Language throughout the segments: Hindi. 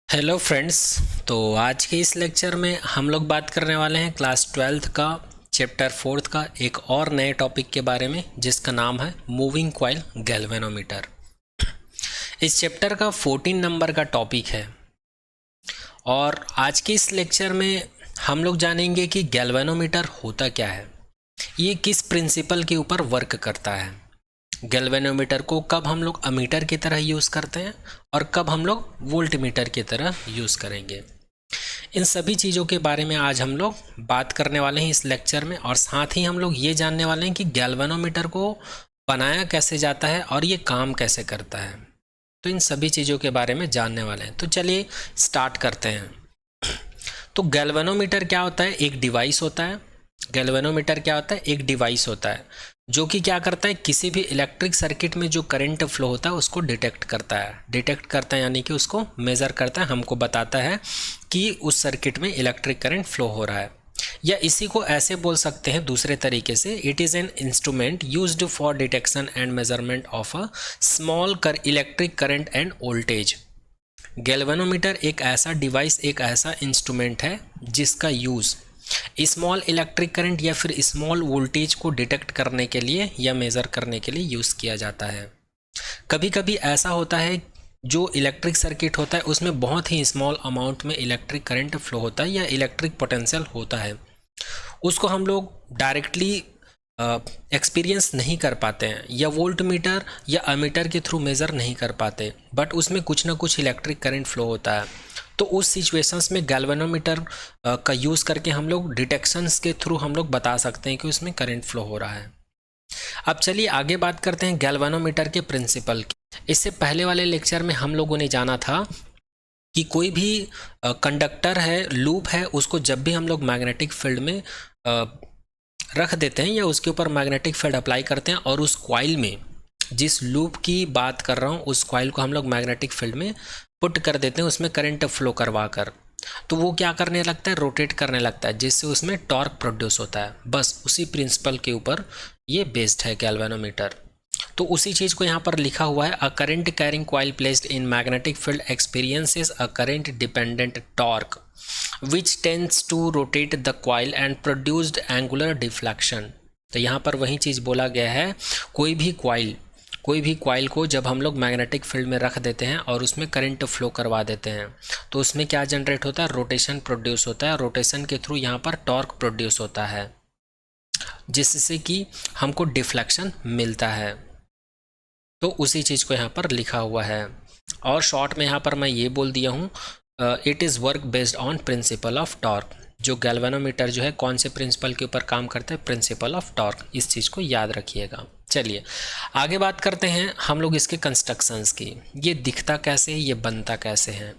Hello friends. तो आज के इस लेक्चर में हम लोग बात करने वाले हैं क्लास 12th का चैप्टर 4th का एक और नए टॉपिक के बारे में जिसका नाम है मूविंग कॉइल गैल्वेनोमीटर। इस चैप्टर का 14 नंबर का टॉपिक है और आज के इस लेक्चर में हम लोग जानेंगे कि गैल्वेनोमीटर होता क्या है, ये किस प्रिंसिपल के ऊपर वर्क करता है, गैल्वेनोमीटर को कब हम लोग अमीटर की तरह यूज़ करते हैं और कब हम लोग वोल्टमीटर की तरह यूज़ करेंगे। इन सभी चीज़ों के बारे में आज हम लोग बात करने वाले हैं इस लेक्चर में, और साथ ही हम लोग ये जानने वाले हैं कि गैल्वेनोमीटर को बनाया कैसे जाता है और ये काम कैसे करता है। तो इन सभी चीज़ों के बारे में जानने वाले हैं। तो चलिए स्टार्ट करते हैं। तो गैल्वेनोमीटर क्या होता है? एक डिवाइस होता है। गैल्वेनोमीटर क्या होता है? एक डिवाइस होता है जो कि क्या करता है, किसी भी इलेक्ट्रिक सर्किट में जो करंट फ्लो होता है उसको डिटेक्ट करता है यानी कि उसको मेज़र करता है, हमको बताता है कि उस सर्किट में इलेक्ट्रिक करंट फ्लो हो रहा है। या इसी को ऐसे बोल सकते हैं दूसरे तरीके से, it is an instrument used for detection and measurement of a small electric current end voltage. Galvanometer एक ऐसा डिवाइस, एक ऐसा इंस्ट्रूमेंट है जिसका यूज़ स्मॉल इलेक्ट्रिक करंट या फिर स्मॉल वोल्टेज को डिटेक्ट करने के लिए या मेज़र करने के लिए यूज़ किया जाता है। कभी कभी ऐसा होता है जो इलेक्ट्रिक सर्किट होता है उसमें बहुत ही स्मॉल अमाउंट में इलेक्ट्रिक करंट फ्लो होता है या इलेक्ट्रिक पोटेंशियल होता है, उसको हम लोग डायरेक्टली एक्सपीरियंस नहीं कर पाते हैं या वोल्ट मीटर या अमीटर के थ्रू मेज़र नहीं कर पाते, बट उसमें कुछ ना कुछ इलेक्ट्रिक करंट फ्लो होता है। तो उस सिचुएशंस में गैल्वेनोमीटर का यूज़ करके हम लोग डिटेक्शंस के थ्रू हम लोग बता सकते हैं कि उसमें करंट फ्लो हो रहा है। अब चलिए आगे बात करते हैं गैल्वेनोमीटर के प्रिंसिपल की। इससे पहले वाले लेक्चर में हम लोगों ने जाना था कि कोई भी कंडक्टर है, लूप है, उसको जब भी हम लोग मैग्नेटिक फील्ड में रख देते हैं या उसके ऊपर मैग्नेटिक फील्ड अप्लाई करते हैं और उस कॉइल में, जिस लूप की बात कर रहा हूँ उस कॉइल को हम लोग मैग्नेटिक फील्ड में पुट कर देते हैं, उसमें करंट फ्लो करवा कर, तो वो क्या करने लगता है, रोटेट करने लगता है, जिससे उसमें टॉर्क प्रोड्यूस होता है। बस उसी प्रिंसिपल के ऊपर ये बेस्ड है गैल्वेनोमीटर। तो उसी चीज़ को यहाँ पर लिखा हुआ है, a current carrying coil placed in magnetic field experiences a current dependent torque which tends to rotate the coil and produced angular deflection। तो यहाँ पर वही चीज़ बोला गया है, कोई भी कॉइल को जब हम लोग मैग्नेटिक फील्ड में रख देते हैं और उसमें करंट फ्लो करवा देते हैं तो उसमें क्या जनरेट होता है, रोटेशन प्रोड्यूस होता है। रोटेशन के थ्रू यहाँ पर टॉर्क प्रोड्यूस होता है जिससे कि हमको डिफ्लेक्शन मिलता है। तो उसी चीज़ को यहाँ पर लिखा हुआ है, और शॉर्ट में यहाँ पर मैं ये बोल दिया हूँ, it is work based on principle of torque. जो गैल्वेनोमीटर जो है कौन से प्रिंसिपल के ऊपर काम करता है, प्रिंसिपल ऑफ टॉर्क। इस चीज़ को याद रखिएगा। चलिए आगे बात करते हैं हम लोग इसके कंस्ट्रक्शंस की, ये दिखता कैसे है, ये बनता कैसे है।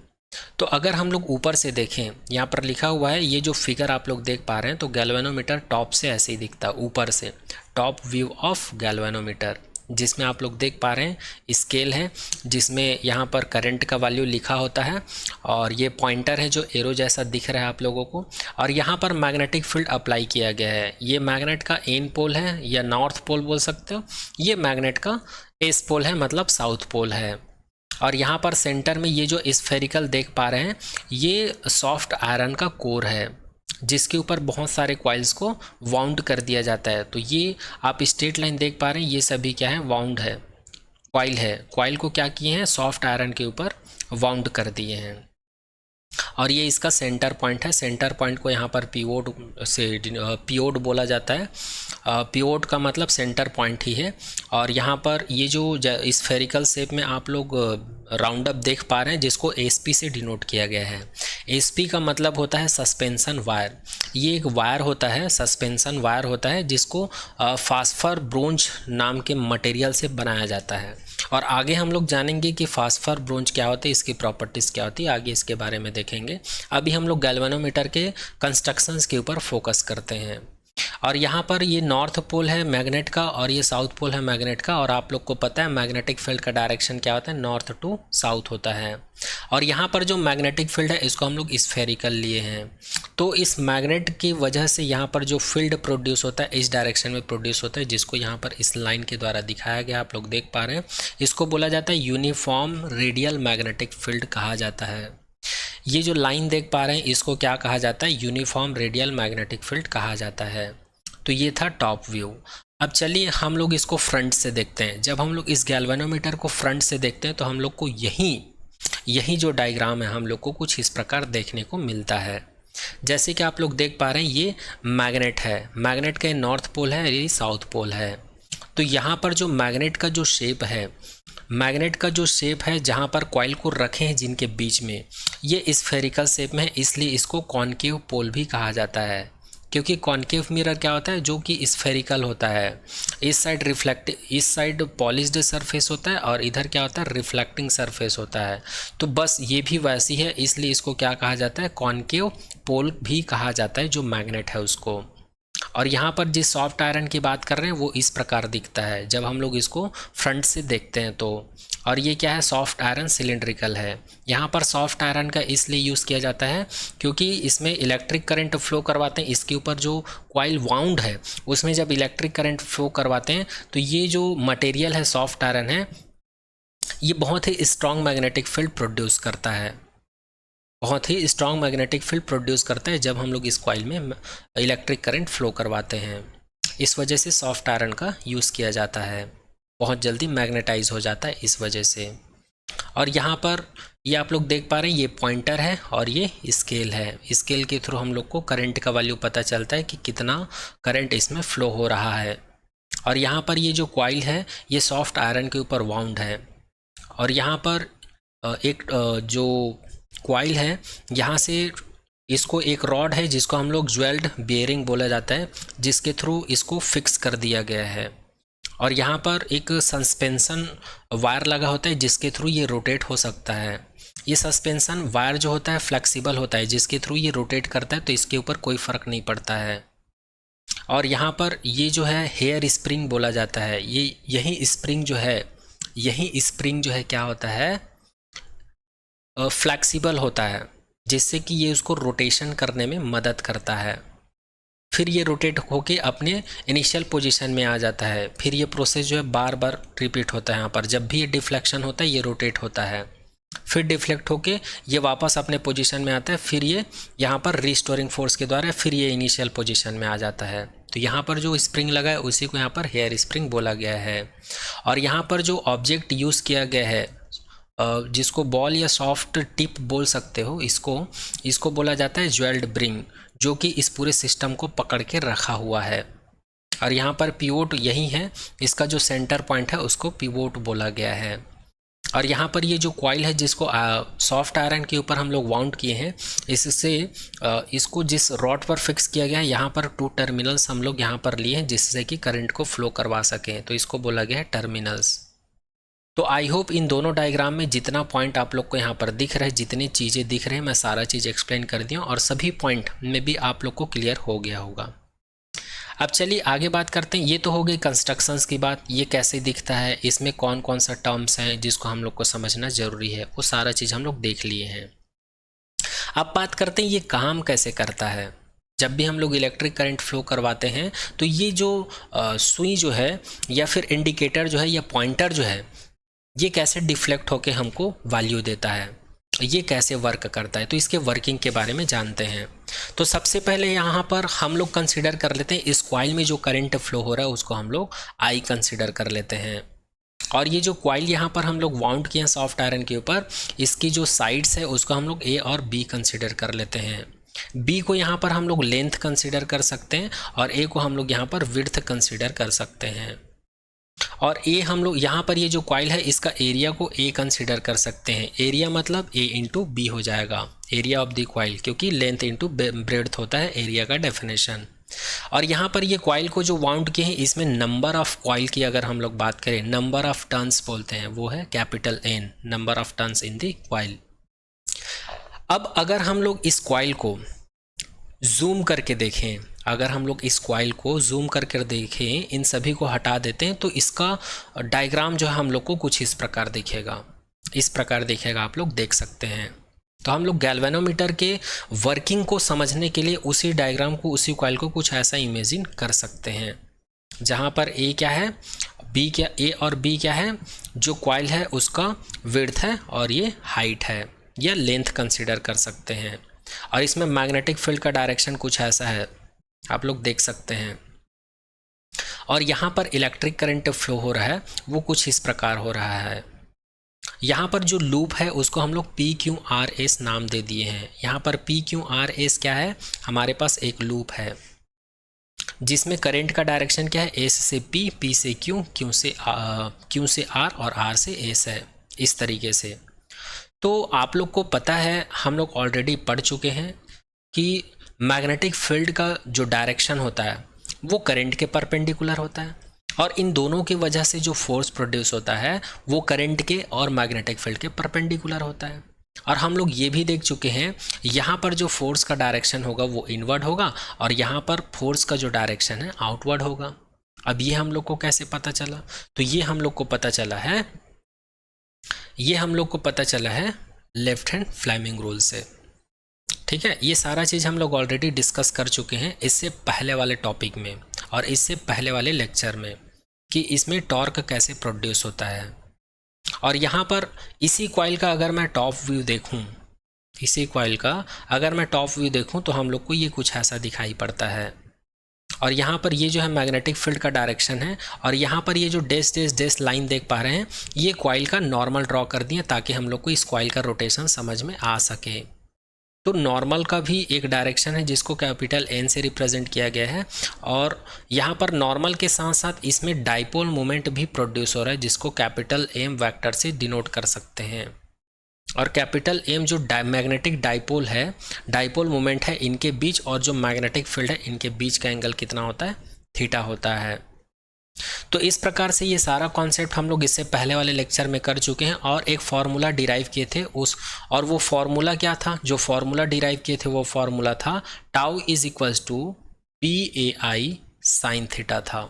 तो अगर हम लोग ऊपर से देखें, यहाँ पर लिखा हुआ है, ये जो फिगर आप लोग देख पा रहे हैं, तो गैल्वेनोमीटर टॉप से ऐसे ही दिखता है, ऊपर से, टॉप व्यू ऑफ गैल्वेनोमीटर, जिसमें आप लोग देख पा रहे हैं स्केल है जिसमें यहाँ पर करंट का वैल्यू लिखा होता है, और ये पॉइंटर है जो एरो जैसा दिख रहा है आप लोगों को, और यहाँ पर मैग्नेटिक फील्ड अप्लाई किया गया है। ये मैग्नेट का एन पोल है या नॉर्थ पोल बोल सकते हो, ये मैग्नेट का एस पोल है मतलब साउथ पोल है। और यहाँ पर सेंटर में ये जो स्फेरिकल देख पा रहे हैं, ये सॉफ्ट आयरन का कोर है जिसके ऊपर बहुत सारे कॉइल्स को वाउंड कर दिया जाता है। तो ये आप स्ट्रेट लाइन देख पा रहे हैं, ये सभी क्या है, वाउंड है, कॉइल है। कॉइल को क्या किए हैं, सॉफ्ट आयरन के ऊपर वाउंड कर दिए हैं। और ये इसका सेंटर पॉइंट है। सेंटर पॉइंट को यहाँ पर पिवोट से पिवोट बोला जाता है। पिवोट का मतलब सेंटर पॉइंट ही है। और यहाँ पर ये जो स्फेरिकल शेप में आप लोग राउंड अप देख पा रहे हैं जिसको एसपी से डिनोट किया गया है। एसपी का मतलब होता है सस्पेंशन वायर। ये एक वायर होता है, सस्पेंशन वायर होता है, जिसको फास्फर ब्रोंज नाम के मटेरियल से बनाया जाता है। और आगे हम लोग जानेंगे कि फास्फर ब्रोंज क्या होते हैं, इसकी प्रॉपर्टीज़ क्या होती है, आगे इसके बारे में देखेंगे। अभी हम लोग गैल्वेनोमीटर के कंस्ट्रक्शंस के ऊपर फोकस करते हैं। और यहाँ पर ये नॉर्थ पोल है मैग्नेट का और ये साउथ पोल है मैग्नेट का, और आप लोग को पता है मैग्नेटिक फील्ड का डायरेक्शन क्या होता है, नॉर्थ टू साउथ होता है। और यहाँ पर जो मैग्नेटिक फील्ड है इसको हम लोग स्फेरिकल लिए हैं। तो इस मैग्नेट की वजह से यहाँ पर जो फील्ड प्रोड्यूस होता है इस डायरेक्शन में प्रोड्यूस होता है, जिसको यहाँ पर इस लाइन के द्वारा दिखाया गया, आप लोग देख पा रहे हैं। इसको बोला जाता है यूनिफॉर्म रेडियल मैग्नेटिक फील्ड कहा जाता है। ये जो लाइन देख पा रहे हैं इसको क्या कहा जाता है, यूनिफॉर्म रेडियल मैग्नेटिक फील्ड कहा जाता है। तो ये था टॉप व्यू। अब चलिए हम लोग इसको फ्रंट से देखते हैं। जब हम लोग इस गैल्वेनोमीटर को फ्रंट से देखते हैं तो हम लोग को यही जो डायग्राम है हम लोग को कुछ इस प्रकार देखने को मिलता है। जैसे कि आप लोग देख पा रहे हैं ये मैग्नेट है, मैग्नेट का नॉर्थ पोल है, ये साउथ पोल है। तो यहाँ पर जो मैग्नेट का जो शेप है, मैग्नेट का जो शेप है जहाँ पर कॉइल को रखे हैं जिनके बीच में, ये स्फेरिकल शेप में है, इसलिए इसको कॉनकेव पोल भी कहा जाता है। क्योंकि कॉनकेव मिरर क्या होता है, जो कि स्फेरिकल होता है। इस साइड पॉलिश्ड सरफेस होता है और इधर क्या होता है, रिफ्लेक्टिंग सरफेस होता है। तो बस ये भी वैसी है, इसलिए इसको क्या कहा जाता है, कॉनकेव पोल भी कहा जाता है जो मैग्नेट है उसको। और यहाँ पर जिस सॉफ्ट आयरन की बात कर रहे हैं वो इस प्रकार दिखता है जब हम लोग इसको फ्रंट से देखते हैं तो। और ये क्या है, सॉफ्ट आयरन सिलिंड्रिकल है। यहाँ पर सॉफ्ट आयरन का इसलिए यूज़ किया जाता है क्योंकि इसमें इलेक्ट्रिक करंट फ्लो करवाते हैं। इसके ऊपर जो कॉइल वाउंड है उसमें जब इलेक्ट्रिक करंट फ्लो करवाते हैं तो ये जो मटेरियल है सॉफ्ट आयरन है, ये बहुत ही स्ट्रॉन्ग मैग्नेटिक फील्ड प्रोड्यूस करता है, बहुत ही स्ट्रॉन्ग मैग्नेटिक फील्ड प्रोड्यूस करता है जब हम लोग इस कॉइल में इलेक्ट्रिक करंट फ्लो करवाते हैं। इस वजह से सॉफ्ट आयरन का यूज़ किया जाता है, बहुत जल्दी मैग्नेटाइज हो जाता है इस वजह से। और यहाँ पर ये आप लोग देख पा रहे हैं, ये पॉइंटर है और ये स्केल है। स्केल के थ्रू हम लोग को करंट का वैल्यू पता चलता है कि कितना करंट इसमें फ्लो हो रहा है। और यहाँ पर ये जो कॉइल है ये सॉफ्ट आयरन के ऊपर वाउंड है। और यहाँ पर एक जो कॉइल है यहाँ से इसको एक रॉड है जिसको हम लोग ज्वेल्ड बेयरिंग बोला जाता है, जिसके थ्रू इसको फिक्स कर दिया गया है। और यहाँ पर एक सस्पेंशन वायर लगा होता है जिसके थ्रू ये रोटेट हो सकता है। ये सस्पेंशन वायर जो होता है फ्लेक्सिबल होता है, जिसके थ्रू ये रोटेट करता है, तो इसके ऊपर कोई फ़र्क नहीं पड़ता है। और यहाँ पर ये जो है हेयर स्प्रिंग बोला जाता है। यही स्प्रिंग जो है क्या होता है, फ्लेक्सिबल होता है, जिससे कि ये उसको रोटेशन करने में मदद करता है। फिर ये रोटेट होके अपने इनिशियल पोजीशन में आ जाता है। फिर ये प्रोसेस जो है बार बार रिपीट होता है। यहाँ पर जब भी ये डिफ्लेक्शन होता है ये रोटेट होता है, फिर डिफ्लेक्ट होके ये वापस अपने पोजीशन में आता है। फिर ये यहाँ पर रिस्टोरिंग फोर्स के द्वारा फिर ये इनिशियल पोजीशन में आ जाता है। तो यहाँ पर जो स्प्रिंग लगा है उसी को यहाँ पर हेयर स्प्रिंग बोला गया है। और यहाँ पर जो ऑब्जेक्ट यूज़ किया गया है, जिसको बॉल या सॉफ्ट टिप बोल सकते हो, इसको बोला जाता है ज्वेल्ड ब्रिंग, जो कि इस पूरे सिस्टम को पकड़ के रखा हुआ है। और यहाँ पर पिवोट यही है, इसका जो सेंटर पॉइंट है उसको पिवोट बोला गया है। और यहाँ पर ये जो कॉइल है जिसको सॉफ्ट आयरन के ऊपर हम लोग वाउंड किए हैं, इससे इसको जिस रॉड पर फिक्स किया गया है यहाँ पर 2 टर्मिनल्स हम लोग यहाँ पर लिए हैं जिससे कि करंट को फ्लो करवा सकें, तो इसको बोला गया है टर्मिनल्स। तो आई होप इन दोनों डायग्राम में जितना पॉइंट आप लोग को यहाँ पर दिख रहा है, जितनी चीज़ें दिख रहे हैं, मैं सारा चीज़ एक्सप्लेन कर दिया और सभी पॉइंट में भी आप लोग को क्लियर हो गया होगा। अब चलिए आगे बात करते हैं। ये तो हो गई कंस्ट्रक्शंस की बात, ये कैसे दिखता है, इसमें कौन कौन सा टर्म्स हैं जिसको हम लोग को समझना ज़रूरी है, वो सारा चीज़ हम लोग देख लिए हैं। अब बात करते हैं ये काम कैसे करता है। जब भी हम लोग इलेक्ट्रिक करंट फ्लो करवाते हैं तो ये जो सुई जो है या फिर इंडिकेटर जो है या पॉइंटर जो है, ये कैसे डिफ्लेक्ट होके हमको वैल्यू देता है, ये कैसे वर्क करता है, तो इसके वर्किंग के बारे में जानते हैं। तो सबसे पहले यहाँ पर हम लोग कंसीडर कर लेते हैं इस कॉइल में जो करंट फ्लो हो रहा है उसको हम लोग आई कंसीडर कर लेते हैं। और ये जो कॉइल यहाँ पर हम लोग वाउंड किए हैं सॉफ्ट आयरन के ऊपर, इसकी जो साइड्स है उसको हम लोग ए और बी कंसीडर कर लेते हैं। बी को यहाँ पर हम लोग लेंथ कंसीडर कर सकते हैं और ए को हम लोग यहाँ पर विड्थ कंसीडर कर सकते हैं। और ए हम लोग यहाँ पर ये जो कॉइल है इसका एरिया को ए कंसीडर कर सकते हैं। एरिया मतलब ए इंटू बी हो जाएगा, एरिया ऑफ द कॉइल, क्योंकि लेंथ इंटू ब्रेड्थ होता है एरिया का डेफिनेशन। और यहाँ पर ये कॉइल को जो वाउंड किए हैं इसमें नंबर ऑफ कॉइल की अगर हम लोग बात करें, नंबर ऑफ टर्न्स बोलते हैं, वो है capital N, number of turns in the coil. अब अगर हम लोग इस कॉइल को जूम करके देखें, अगर हम लोग इस कॉइल को जूम करके देखें, इन सभी को हटा देते हैं तो इसका डायग्राम जो है हम लोग को कुछ इस प्रकार दिखेगा, इस प्रकार दिखेगा, आप लोग देख सकते हैं। तो हम लोग गैल्वेनोमीटर के वर्किंग को समझने के लिए उसी डायग्राम को, उसी कॉइल को कुछ ऐसा इमेजिन कर सकते हैं, जहाँ पर ए क्या है, बी क्या, ए और बी क्या है, जो कॉइल है उसका विड्थ है और ये हाइट है। या लेंथ कंसिडर कर सकते हैं। और इसमें मैग्नेटिक फील्ड का डायरेक्शन कुछ ऐसा है, आप लोग देख सकते हैं। और यहाँ पर इलेक्ट्रिक करंट फ्लो हो रहा है, वो कुछ इस प्रकार हो रहा है। यहाँ पर जो लूप है उसको हम लोग PQRS नाम दे दिए हैं। यहाँ पर PQRS क्या है, हमारे पास एक लूप है जिसमें करंट का डायरेक्शन क्या है, S से P, P से Q, Q से R और R से S है, इस तरीके से। तो आप लोग को पता है, हम लोग ऑलरेडी पढ़ चुके हैं कि मैग्नेटिक फील्ड का जो डायरेक्शन होता है वो करंट के परपेंडिकुलर होता है, और इन दोनों की वजह से जो फोर्स प्रोड्यूस होता है वो करंट के और मैग्नेटिक फील्ड के परपेंडिकुलर होता है। और हम लोग ये भी देख चुके हैं, यहाँ पर जो फोर्स का डायरेक्शन होगा वो इनवर्ड होगा, और यहाँ पर फोर्स का जो डायरेक्शन है आउटवर्ड होगा। अब ये हम लोग को कैसे पता चला, तो ये हम लोग को पता चला है लेफ्ट हैंड फ्लेमिंग रूल से। ठीक है, ये सारा चीज़ हम लोग ऑलरेडी डिस्कस कर चुके हैं इससे पहले वाले टॉपिक में और इससे पहले वाले लेक्चर में, कि इसमें टॉर्क कैसे प्रोड्यूस होता है। और यहाँ पर इसी कॉइल का अगर मैं टॉप व्यू देखूँ, तो हम लोग को ये कुछ ऐसा दिखाई पड़ता है। और यहाँ पर ये जो है मैग्नेटिक फील्ड का डायरेक्शन है, और यहाँ पर ये जो डैश डैश डैश लाइन देख पा रहे हैं, ये कॉइल का नॉर्मल ड्रॉ कर दिए ताकि हम लोग को इस कॉइल का रोटेशन समझ में आ सके। तो नॉर्मल का भी एक डायरेक्शन है जिसको कैपिटल N से रिप्रेजेंट किया गया है, और यहाँ पर नॉर्मल के साथ साथ इसमें डाइपोल मोमेंट भी प्रोड्यूस हो रहा है जिसको कैपिटल M वेक्टर से डिनोट कर सकते हैं। और कैपिटल M जो मैग्नेटिक डाइपोल मोमेंट है इनके बीच, और जो मैग्नेटिक फील्ड है इनके बीच का एंगल कितना होता है, थीटा होता है। तो इस प्रकार से ये सारा कॉन्सेप्ट हम लोग इससे पहले वाले लेक्चर में कर चुके हैं, और एक फार्मूला डिराइव किए थे और वो फार्मूला क्या था, जो फार्मूला डिराइव किए थे वो फार्मूला था tau is equals to PAI sine theta था।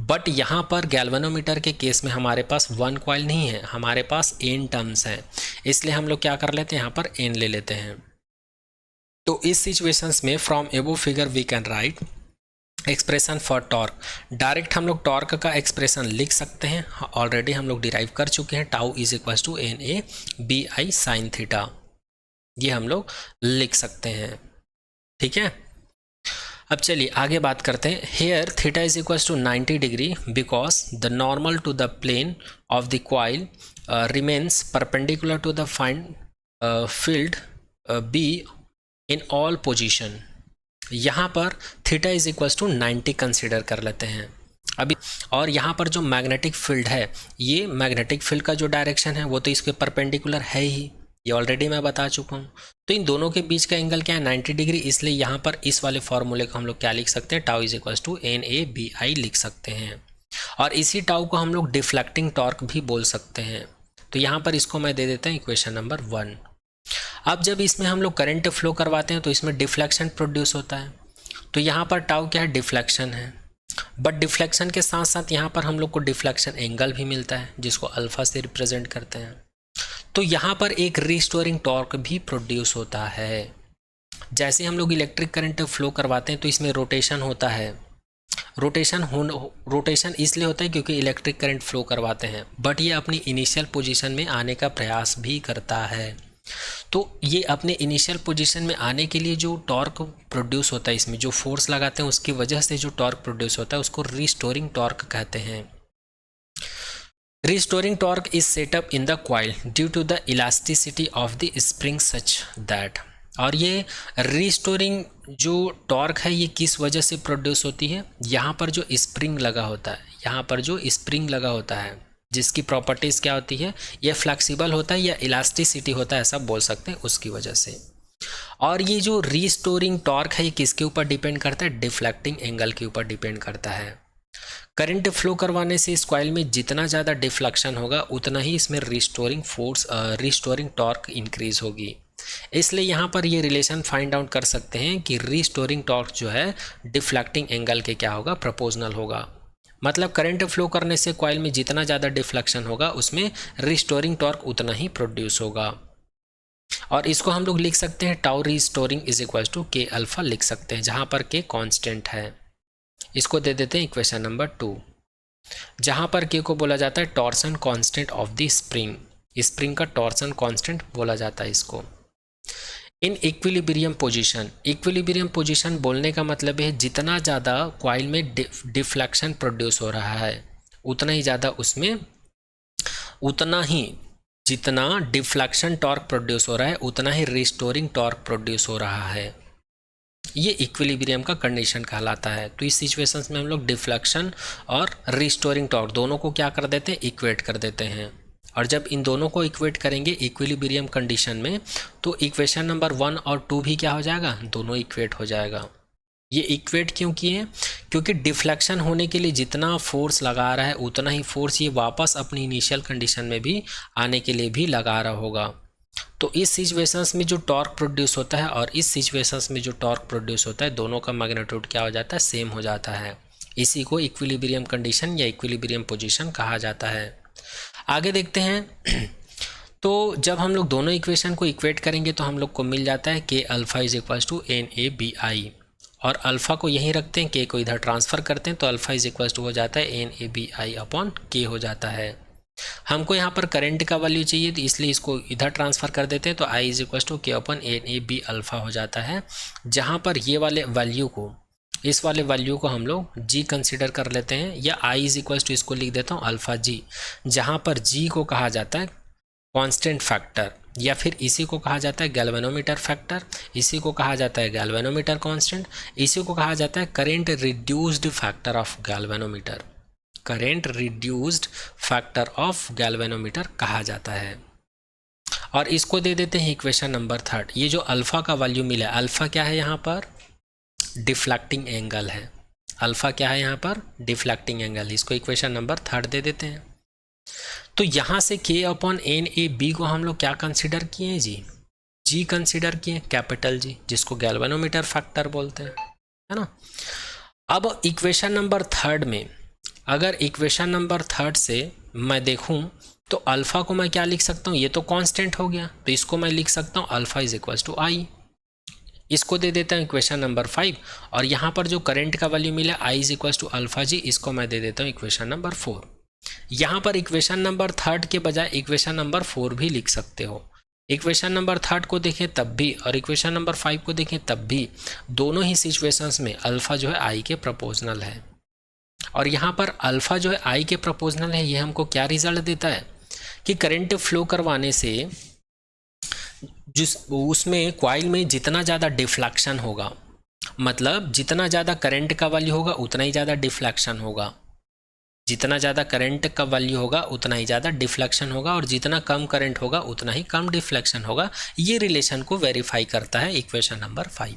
बट यहाँ पर गैल्वेनोमीटर के केस में हमारे पास वन कॉइल नहीं है, हमारे पास N टर्म्स हैं, इसलिए हम लोग क्या कर लेते हैं, यहाँ पर N ले लेते हैं। तो इस सिचुएशंस में from above figure we can write expression for torque. Direct हम लोग टॉर्क का एक्सप्रेशन लिख सकते हैं, ऑलरेडी हम लोग डिराइव कर चुके हैं, tau is equal to NABI sine theta, ये हम लोग लिख सकते हैं। ठीक है, अब चलिए आगे बात करते हैं। Here theta is equal to 90 degree because the normal to the plane of the coil remains perpendicular to the find field B in all position. यहाँ पर theta is equals to 90 consider कर लेते हैं अभी। और यहाँ पर जो मैग्नेटिक फील्ड है, ये मैग्नेटिक फील्ड का जो डायरेक्शन है वो तो इसके परपेंडिकुलर है ही, ये ऑलरेडी मैं बता चुका हूँ। तो इन दोनों के बीच का एंगल क्या है, 90 डिग्री, इसलिए यहाँ पर इस वाले फॉर्मूले को हम लोग क्या लिख सकते हैं, tau is equals to NABI लिख सकते हैं। और इसी टाउ को हम लोग डिफ्लेक्टिंग टॉर्क भी बोल सकते हैं। तो यहाँ पर इसको मैं दे देता हूँ इक्वेशन नंबर 1। अब जब इसमें हम लोग करंट फ्लो करवाते हैं तो इसमें डिफ्लेक्शन प्रोड्यूस होता है, तो यहाँ पर टाउ क्या है, डिफ्लेक्शन है। बट डिफ्लेक्शन के साथ साथ यहाँ पर हम लोग को डिफ्लेक्शन एंगल भी मिलता है जिसको अल्फा से रिप्रेजेंट करते हैं। तो यहाँ पर एक रिस्टोरिंग टॉर्क भी प्रोड्यूस होता है। जैसे हम लोग इलेक्ट्रिक करंट फ्लो करवाते हैं तो इसमें रोटेशन होता है, रोटेशन इसलिए होता है क्योंकि इलेक्ट्रिक करंट फ्लो करवाते हैं, बट ये अपनी इनिशियल पोजीशन में आने का प्रयास भी करता है। तो ये अपने इनिशियल पोजीशन में आने के लिए जो टॉर्क प्रोड्यूस होता है, इसमें जो फोर्स लगाते हैं उसकी वजह से जो टॉर्क प्रोड्यूस होता है उसको रिस्टोरिंग टॉर्क कहते हैं। Restoring torque is set up in the coil due to the elasticity of the spring such that. और ये रिस्टोरिंग जो टॉर्क है ये किस वजह से प्रोड्यूस होती है, यहाँ पर जो स्प्रिंग लगा होता है, जिसकी प्रॉपर्टीज़ क्या होती है, ये फ्लेक्सिबल होता है या इलास्टिसिटी होता है, ऐसा बोल सकते हैं, उसकी वजह से। और ये जो रिस्टोरिंग टॉर्क है ये किसके ऊपर डिपेंड करता है, डिफ्लेक्टिंग एंगल के ऊपर डिपेंड करता है। करंट फ्लो करवाने से इस कॉइल में जितना ज़्यादा डिफ्लेक्शन होगा उतना ही इसमें रिस्टोरिंग टॉर्क इंक्रीज होगी। इसलिए यहाँ पर ये रिलेशन फाइंड आउट कर सकते हैं कि रिस्टोरिंग टॉर्क जो है डिफ्लेक्टिंग एंगल के क्या होगा, प्रोपोर्शनल होगा। मतलब करंट फ्लो करने से कॉइल में जितना ज़्यादा डिफ्लेक्शन होगा उसमें रिस्टोरिंग टॉर्क उतना ही प्रोड्यूस होगा। और इसको हम लोग लिख सकते हैं tau restoring is equal to K alpha लिख सकते हैं, जहाँ पर K कांस्टेंट है। इसको दे देते हैं इक्वेशन नंबर 2, जहाँ पर K को बोला जाता है torsion constant of the spring. Spring का टॉर्सन कांस्टेंट बोला जाता है इसको। In equilibrium position, equilibrium position बोलने का मतलब है जितना ज़्यादा कॉइल में डिफ्लेक्शन प्रोड्यूस हो रहा है उतना ही ज़्यादा उसमें, उतना ही जितना डिफ्लेक्शन टॉर्क प्रोड्यूस हो रहा है उतना ही रिस्टोरिंग टॉर्क प्रोड्यूस हो रहा है। ये इक्विलिब्रियम का कंडीशन कहलाता है। तो इस सिचुएशंस में हम लोग डिफ्लेक्शन और रिस्टोरिंग टॉर्क दोनों को क्या कर देते हैं, इक्वेट कर देते हैं। और जब इन दोनों को इक्वेट करेंगे इक्विलिब्रियम कंडीशन में तो इक्वेशन नंबर 1 और 2 भी क्या हो जाएगा, दोनों इक्वेट हो जाएगा। ये इक्वेट क्यों किए, क्योंकि डिफ्लेक्शन होने के लिए जितना फोर्स लगा रहा है उतना ही फोर्स ये वापस अपनी इनिशियल कंडीशन में भी आने के लिए भी लगा रहा होगा। तो इस सिचुएशंस में जो टॉर्क प्रोड्यूस होता है और इस सिचुएशंस में जो टॉर्क प्रोड्यूस होता है दोनों का मैग्नीट्यूड क्या हो जाता है, सेम हो जाता है। इसी को इक्विलिब्रियम कंडीशन या इक्विलिब्रियम पोजीशन कहा जाता है। आगे देखते हैं। तो जब हम लोग दोनों इक्वेशन को इक्वेट करेंगे तो हम लोग को मिल जाता है K alpha is equals to NABI, और अल्फ़ा को यहीं रखते हैं, के को इधर ट्रांसफ़र करते हैं तो अल्फ़ा इज इक्वल्स टू हो जाता है NABI अपॉन के हो जाता है। हमको यहाँ पर करंट का वैल्यू चाहिए तो इसलिए इसको इधर ट्रांसफ़र कर देते हैं तो I इज इक्वल्स टू के अपॉन NAB अल्फ़ा हो जाता है। जहाँ पर ये वाले वैल्यू को, इस वाले वैल्यू को हम लोग G कंसिडर कर लेते हैं, या I इज इक्वल्स टू इसको लिख देता हूँ अल्फ़ा G, जहाँ पर G को कहा जाता है कांस्टेंट फैक्टर, या फिर इसी को कहा जाता है गैल्वेनोमीटर फैक्टर, इसी को कहा जाता है गैल्वेनोमीटर कांस्टेंट, इसी को कहा जाता है current reduced factor of galvanometer, current reduced factor of galvanometer कहा जाता है। और इसको दे देते हैं इक्वेशन नंबर 3। ये जो अल्फ़ा का वैल्यू मिला, अल्फ़ा क्या है यहाँ पर, डिफ्लेक्टिंग एंगल है। अल्फ़ा क्या है यहाँ पर, डिफ्लेक्टिंग एंगल। इसको इक्वेशन नंबर 3 दे देते हैं। तो यहाँ से K अपॉन NAB को हम लोग क्या कंसिडर किए हैं जी, G कंसिडर किए, कैपिटल G, जिसको गैल्वेनोमीटर फैक्टर बोलते हैं, है ना। अब इक्वेशन नंबर 3 में, अगर इक्वेशन नंबर 3 से मैं देखूं तो अल्फ़ा को मैं क्या लिख सकता हूँ, ये तो कांस्टेंट हो गया तो इसको मैं लिख सकता हूँ alpha is equals to I। इसको दे देता हूँ इक्वेशन नंबर 5, और यहाँ पर जो करंट का वैल्यू मिला I is equals to alpha G, इसको मैं दे देता हूँ इक्वेशन नंबर 4। यहाँ पर इक्वेशन नंबर 3 के बजाय इक्वेशन नंबर 4 भी लिख सकते हो। इक्वेशन नंबर 3 को देखें तब भी और इक्वेशन नंबर 5 को देखें तब भी, दोनों ही सिचुएशंस में अल्फ़ा जो है I के प्रोपोर्शनल है। और यहाँ पर अल्फ़ा जो है I के प्रोपोर्शनल है, ये हमको क्या रिजल्ट देता है कि करंट फ्लो करवाने से जिस उसमें कॉइल में जितना ज़्यादा डिफ्लेक्शन होगा, मतलब जितना ज़्यादा करंट का वैल्यू होगा उतना ही ज़्यादा डिफ्लेक्शन होगा, जितना ज़्यादा करंट का वैल्यू होगा उतना ही ज़्यादा डिफ्लेक्शन होगा, और जितना कम करंट होगा उतना ही कम डिफ्लेक्शन होगा। ये रिलेशन को वेरीफाई करता है इक्वेशन नंबर 5।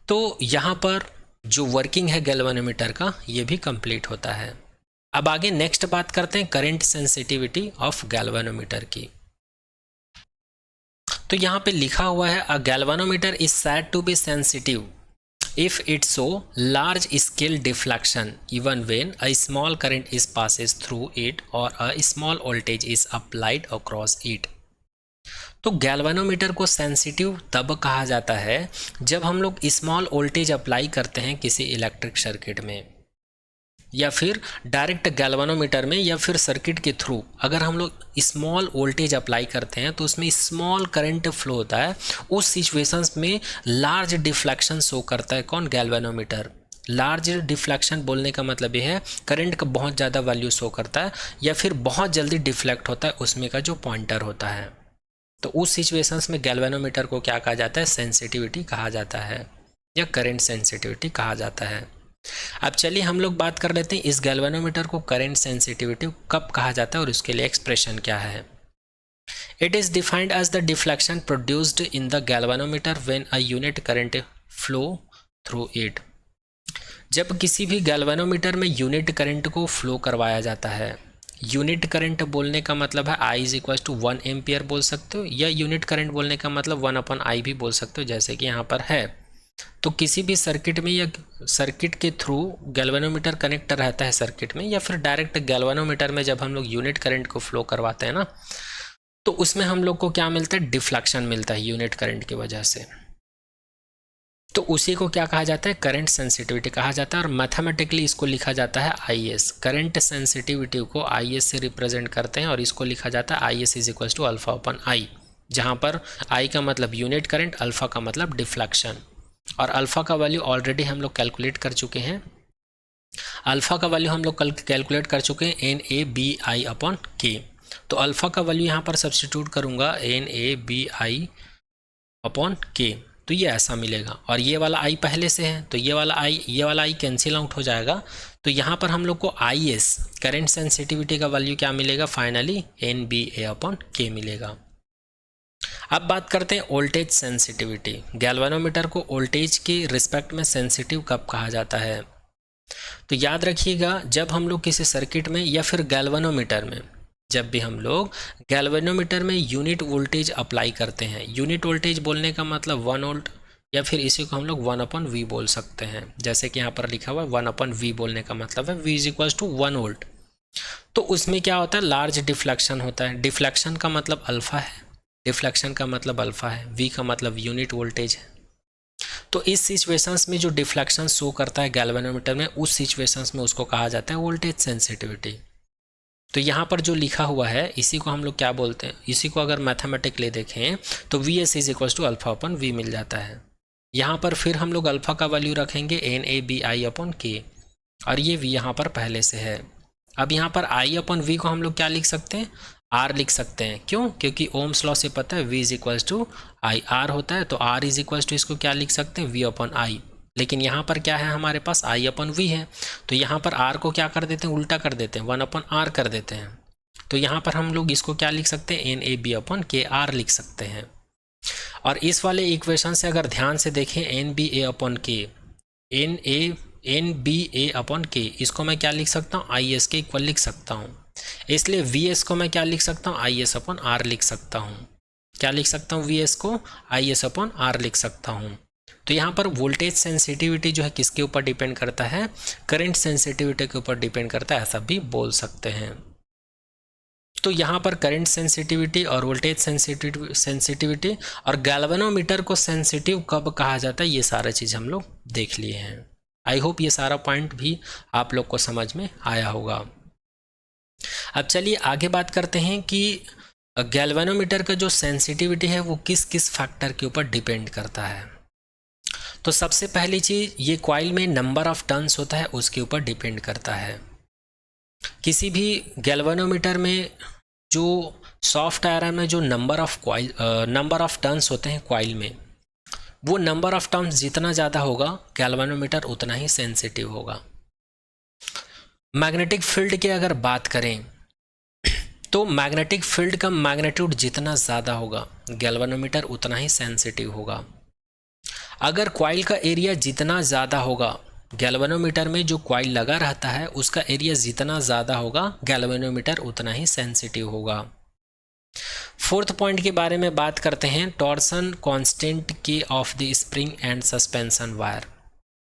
तो यहाँ पर जो वर्किंग है गैल्वेनोमीटर का ये भी कंप्लीट होता है। अब आगे नेक्स्ट बात करते हैं करंट सेंसिटिविटी ऑफ गैल्वेनोमीटर की। तो यहाँ पे लिखा हुआ है a galvanometer is said to be sensitive if it show large scale deflection even when a small current is passes through it or a small voltage is applied across it। तो गैल्वेनोमीटर को सेंसिटिव तब कहा जाता है जब हम लोग स्मॉल वोल्टेज अप्लाई करते हैं किसी इलेक्ट्रिक सर्किट में, या फिर डायरेक्ट गैल्वेनोमीटर में, या फिर सर्किट के थ्रू अगर हम लोग स्मॉल वोल्टेज अप्लाई करते हैं तो उसमें स्मॉल करंट फ्लो होता है। उस सिचुएशंस में लार्ज डिफ्लेक्शन शो करता है कौन, गैल्वेनोमीटर। लार्ज डिफ्लेक्शन बोलने का मतलब ये है करंट का बहुत ज़्यादा वैल्यू शो करता है, या फिर बहुत जल्दी डिफ्लेक्ट होता है उसमें का जो पॉइंटर होता है। तो उस सिचुएशंस में गैल्वेनोमीटर को क्या कहा जाता है, सेंसिटिविटी कहा जाता है, या करंट सेंसिटिविटी कहा जाता है। अब चलिए हम लोग बात कर लेते हैं इस गैल्वेनोमीटर को करंट सेंसिटिविटी कब कहा जाता है और उसके लिए एक्सप्रेशन क्या है। It is defined as the deflection produced in the galvanometer when a unit current flow through it. जब किसी भी गैल्वेनोमीटर में यूनिट करंट को फ्लो करवाया जाता है, यूनिट करंट बोलने का मतलब है I is equal to 1 ampere बोल सकते हो, या यूनिट करंट बोलने का मतलब 1/I भी बोल सकते हो, जैसे कि यहाँ पर है। तो किसी भी सर्किट में या सर्किट के थ्रू गैल्वेनोमीटर कनेक्ट रहता है सर्किट में, या फिर डायरेक्ट गैल्वेनोमीटर में जब हम लोग यूनिट करंट को फ्लो करवाते हैं ना, तो उसमें हम लोग को क्या मिलता है, डिफ्लेक्शन मिलता है यूनिट करंट की वजह से। तो उसी को क्या कहा जाता है, करंट सेंसिटिविटी कहा जाता है। और मैथमेटिकली इसको लिखा जाता है IS। करंट सेंसिटिविटी को IS से रिप्रेजेंट करते हैं और इसको लिखा जाता है IS is equals to alpha upon I, जहाँ पर I का मतलब यूनिट करंट, अल्फा का मतलब डिफ्लेक्शन। और अल्फा का वैल्यू ऑलरेडी हम लोग कैलकुलेट कर चुके हैं। अल्फा का वैल्यू हम लोग कल कैलकुलेट कर चुके हैं NABI अपॉन K। तो अल्फा का वैल्यू यहाँ पर सब्सटीट्यूट करूँगा NABI अपॉन K, तो ये ऐसा मिलेगा। और ये वाला I पहले से है तो ये वाला I कैंसिल आउट हो जाएगा। तो यहाँ पर हम लोग को IS करंट सेंसिटिविटी का वैल्यू क्या मिलेगा, फाइनली NBA अपॉन K मिलेगा। अब बात करते हैं वोल्टेज सेंसिटिविटी। गैल्वेनोमीटर को वोल्टेज के रिस्पेक्ट में सेंसिटिव कब कहा जाता है, तो याद रखिएगा जब हम लोग किसी सर्किट में या फिर गैल्वेनोमीटर में, जब भी हम लोग गैल्वेनोमीटर में यूनिट वोल्टेज अप्लाई करते हैं, यूनिट वोल्टेज बोलने का मतलब 1 वोल्ट या फिर इसी को हम लोग 1/V बोल सकते हैं। जैसे कि यहाँ पर लिखा हुआ है 1/V बोलने का मतलब है V is equals to 1 volt. तो उसमें क्या होता है, लार्ज डिफ्लेक्शन होता है। डिफ्लेक्शन का मतलब अल्फा है, डिफ्लेक्शन का मतलब अल्फा है, V का मतलब यूनिट वोल्टेज है। तो इस सिचुएशंस में जो डिफ्लेक्शन शो करता है गैल्वेनोमीटर में, उस सिचुएशंस में उसको कहा जाता है वोल्टेज सेंसिटिविटी। तो यहाँ पर जो लिखा हुआ है इसी को हम लोग क्या बोलते हैं, इसी को अगर मैथमेटिकली देखें तो VS is equals to alpha अपन V मिल जाता है। यहाँ पर फिर हम लोग अल्फा का वैल्यू रखेंगे NABI अपॉन K, और ये V यहाँ पर पहले से है। अब यहाँ पर I अपॉन V को हम लोग क्या लिख सकते हैं, R लिख सकते हैं। क्यों, क्योंकि ओम्स लॉ से पता है V is equals to I R होता है। तो R इज इक्वल्स टू इसको क्या लिख सकते हैं, V अपॉन I। लेकिन यहाँ पर क्या है, हमारे पास I अपॉन V है, तो यहाँ पर R को क्या कर देते हैं, उल्टा कर देते हैं, 1 अपॉन R कर देते हैं। तो यहाँ पर हम लोग इसको क्या लिख सकते हैं, NAB अपॉन KR लिख सकते हैं। और इस वाले इक्वेशन से अगर ध्यान से देखें NBA upon K, NBA upon K, इसको मैं क्या लिख सकता हूँ, IS के इक्वल लिख सकता हूँ। इसलिए VS को मैं क्या लिख सकता हूँ, IS अपॉन R लिख सकता हूँ। क्या लिख सकता हूँ, VS को IS अपॉन R लिख सकता हूँ। तो यहाँ पर वोल्टेज सेंसिटिविटी जो है किसके ऊपर डिपेंड करता है, करंट सेंसिटिविटी के ऊपर डिपेंड करता है, ऐसा भी बोल सकते हैं। तो यहाँ पर करंट सेंसिटिविटी और वोल्टेज सेंसिटिविटी और गैल्वेनोमीटर को सेंसिटिव कब कहा जाता है, ये सारा चीज़ हम लोग देख लिए हैं। आई होप ये सारा पॉइंट भी आप लोग को समझ में आया होगा। अब चलिए आगे बात करते हैं कि गैल्वेनोमीटर का जो सेंसिटिविटी है वो किस किस फैक्टर के ऊपर डिपेंड करता है। तो सबसे पहली चीज़, ये कॉइल में नंबर ऑफ टर्न्स होता है उसके ऊपर डिपेंड करता है। किसी भी गैल्वेनोमीटर में जो सॉफ्ट आयरन में जो नंबर ऑफ टर्न्स होते हैं कॉइल में, वो नंबर ऑफ टर्न्स जितना ज़्यादा होगा गैल्वेनोमीटर उतना ही सेंसिटिव होगा। मैग्नेटिक फील्ड की अगर बात करें तो मैग्नेटिक फील्ड का मैग्नीट्यूड जितना ज़्यादा होगा गैल्वेनोमीटर उतना ही सेंसिटिव होगा। अगर कॉइल का एरिया जितना ज़्यादा होगा, गैल्वेनोमीटर में जो कॉइल लगा रहता है उसका एरिया जितना ज़्यादा होगा गैल्वेनोमीटर उतना ही सेंसिटिव होगा। फोर्थ पॉइंट के बारे में बात करते हैं, टॉर्सन कांस्टेंट के of the spring and suspension wire.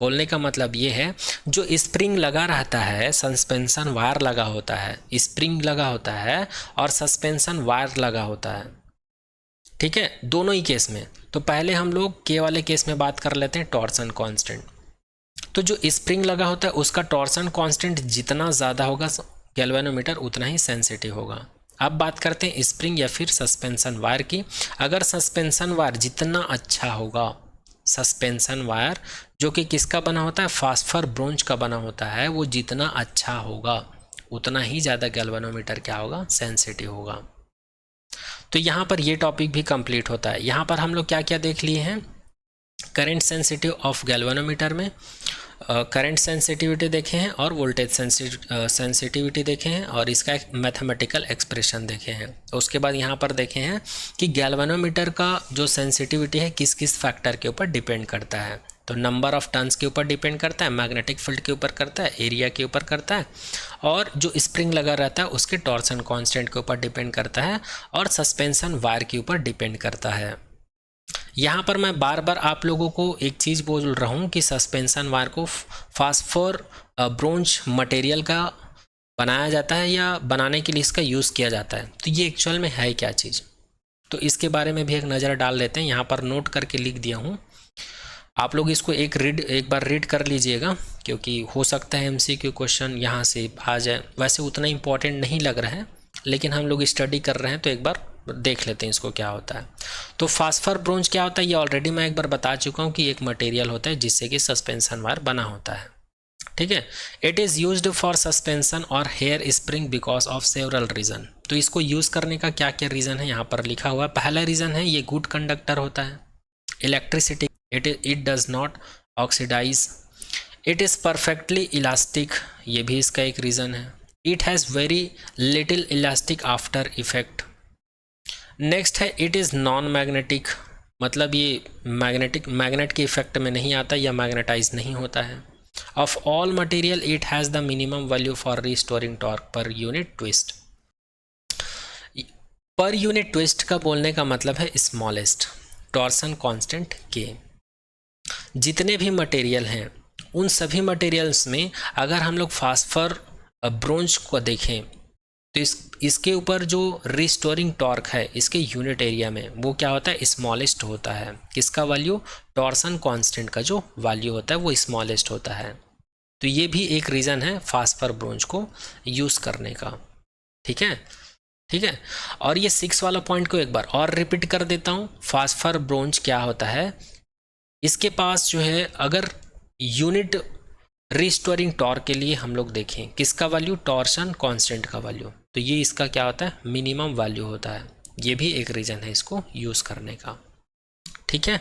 बोलने का मतलब ये है, जो स्प्रिंग लगा रहता है, सस्पेंशन वायर लगा होता है, स्प्रिंग लगा होता है और सस्पेंशन वायर लगा होता है, ठीक है, दोनों ही केस में। तो पहले हम लोग के वाले केस में बात कर लेते हैं टॉर्सन कांस्टेंट। तो जो स्प्रिंग लगा होता है उसका टॉर्सन कांस्टेंट जितना ज़्यादा होगा गैल्वेनोमीटर उतना ही सेंसिटिव होगा। अब बात करते हैं स्प्रिंग या फिर सस्पेंशन वायर की। अगर सस्पेंशन वायर जितना अच्छा होगा, सस्पेंशन वायर जो कि किसका बना होता है, फास्फर ब्रोंज का बना होता है, वो जितना अच्छा होगा उतना ही ज़्यादा गैल्वेनोमीटर क्या होगा, सेंसिटिव होगा। तो यहाँ पर ये टॉपिक भी कंप्लीट होता है। यहाँ पर हम लोग क्या क्या देख लिए हैं, करंट सेंसिटिव ऑफ गैल्वेनोमीटर में करंट सेंसिटिविटी देखे हैं और वोल्टेज सेंसिटिविटी देखे हैं और इसका एक मैथमेटिकल एक्सप्रेशन देखे हैं। उसके बाद यहाँ पर देखे हैं कि गैल्वेनोमीटर का जो सेंसिटिविटी है किस किस फैक्टर के ऊपर डिपेंड करता है। तो नंबर ऑफ टर्न्स के ऊपर डिपेंड करता है, मैग्नेटिक फील्ड के ऊपर करता है, एरिया के ऊपर करता है, और जो स्प्रिंग लगा रहता है उसके टॉर्सन कांस्टेंट के ऊपर डिपेंड करता है, और सस्पेंशन वायर के ऊपर डिपेंड करता है। यहाँ पर मैं बार बार आप लोगों को एक चीज़ बोल रहा हूँ कि सस्पेंशन वायर को फास्फोर ब्रोंज मटेरियल का बनाया जाता है या बनाने के लिए इसका यूज़ किया जाता है। तो ये एक्चुअल में है क्या चीज़, तो इसके बारे में भी एक नज़र डाल लेते हैं। यहाँ पर नोट करके लिख दिया हूँ। आप लोग इसको एक बार रीड कर लीजिएगा, क्योंकि हो सकता है एमसीक्यू क्वेश्चन यहाँ से आ जाए। वैसे उतना इम्पोर्टेंट नहीं लग रहा है, लेकिन हम लोग स्टडी कर रहे हैं तो एक बार देख लेते हैं इसको क्या होता है। तो फास्फर ब्रोंज क्या होता है, ये ऑलरेडी मैं एक बार बता चुका हूँ कि एक मटेरियल होता है जिससे कि सस्पेंशन वायर बना होता है। ठीक है, it is used for suspension और hair spring because of several reason. तो इसको यूज़ करने का क्या क्या रीज़न है यहाँ पर लिखा हुआ है। पहला रीज़न है ये गुड कंडक्टर होता है, electricity, it does not oxidize, it is perfectly elastic, ये भी इसका एक रीज़न है। It has very little elastic after effect. Next है इट इज़ नॉन मैग्नेटिक, मतलब ये मैग्नेट के इफेक्ट में नहीं आता या मैग्नेटाइज नहीं होता है। Of all material it has the minimum value for restoring torque per unit twist. Per unit twist का बोलने का मतलब है स्मॉलेस्ट टॉर्सन कांस्टेंट के। जितने भी मटेरियल हैं उन सभी मटेरियल्स में अगर हम लोग फास्फर ब्रोंज को देखें तो इसके ऊपर जो रिस्टोरिंग टॉर्क है इसके यूनिट एरिया में वो क्या होता है, स्मॉलेस्ट होता है। किसका वैल्यू, टॉर्सन कांस्टेंट का जो वैल्यू होता है वो स्मॉलेस्ट होता है। तो ये भी एक रीज़न है फास्फर ब्रोंज को यूज़ करने का। ठीक है, ठीक है। और ये 6 वाला पॉइंट को एक बार और रिपीट कर देता हूँ। फास्फर ब्रोंज क्या होता है, इसके पास जो है अगर यूनिट रिस्टोरिंग टॉर्क के लिए हम लोग देखें किसका वैल्यू, टॉर्सन कांस्टेंट का वैल्यू, तो ये इसका क्या होता है, मिनिमम वैल्यू होता है। ये भी एक रीज़न है इसको यूज़ करने का। ठीक है,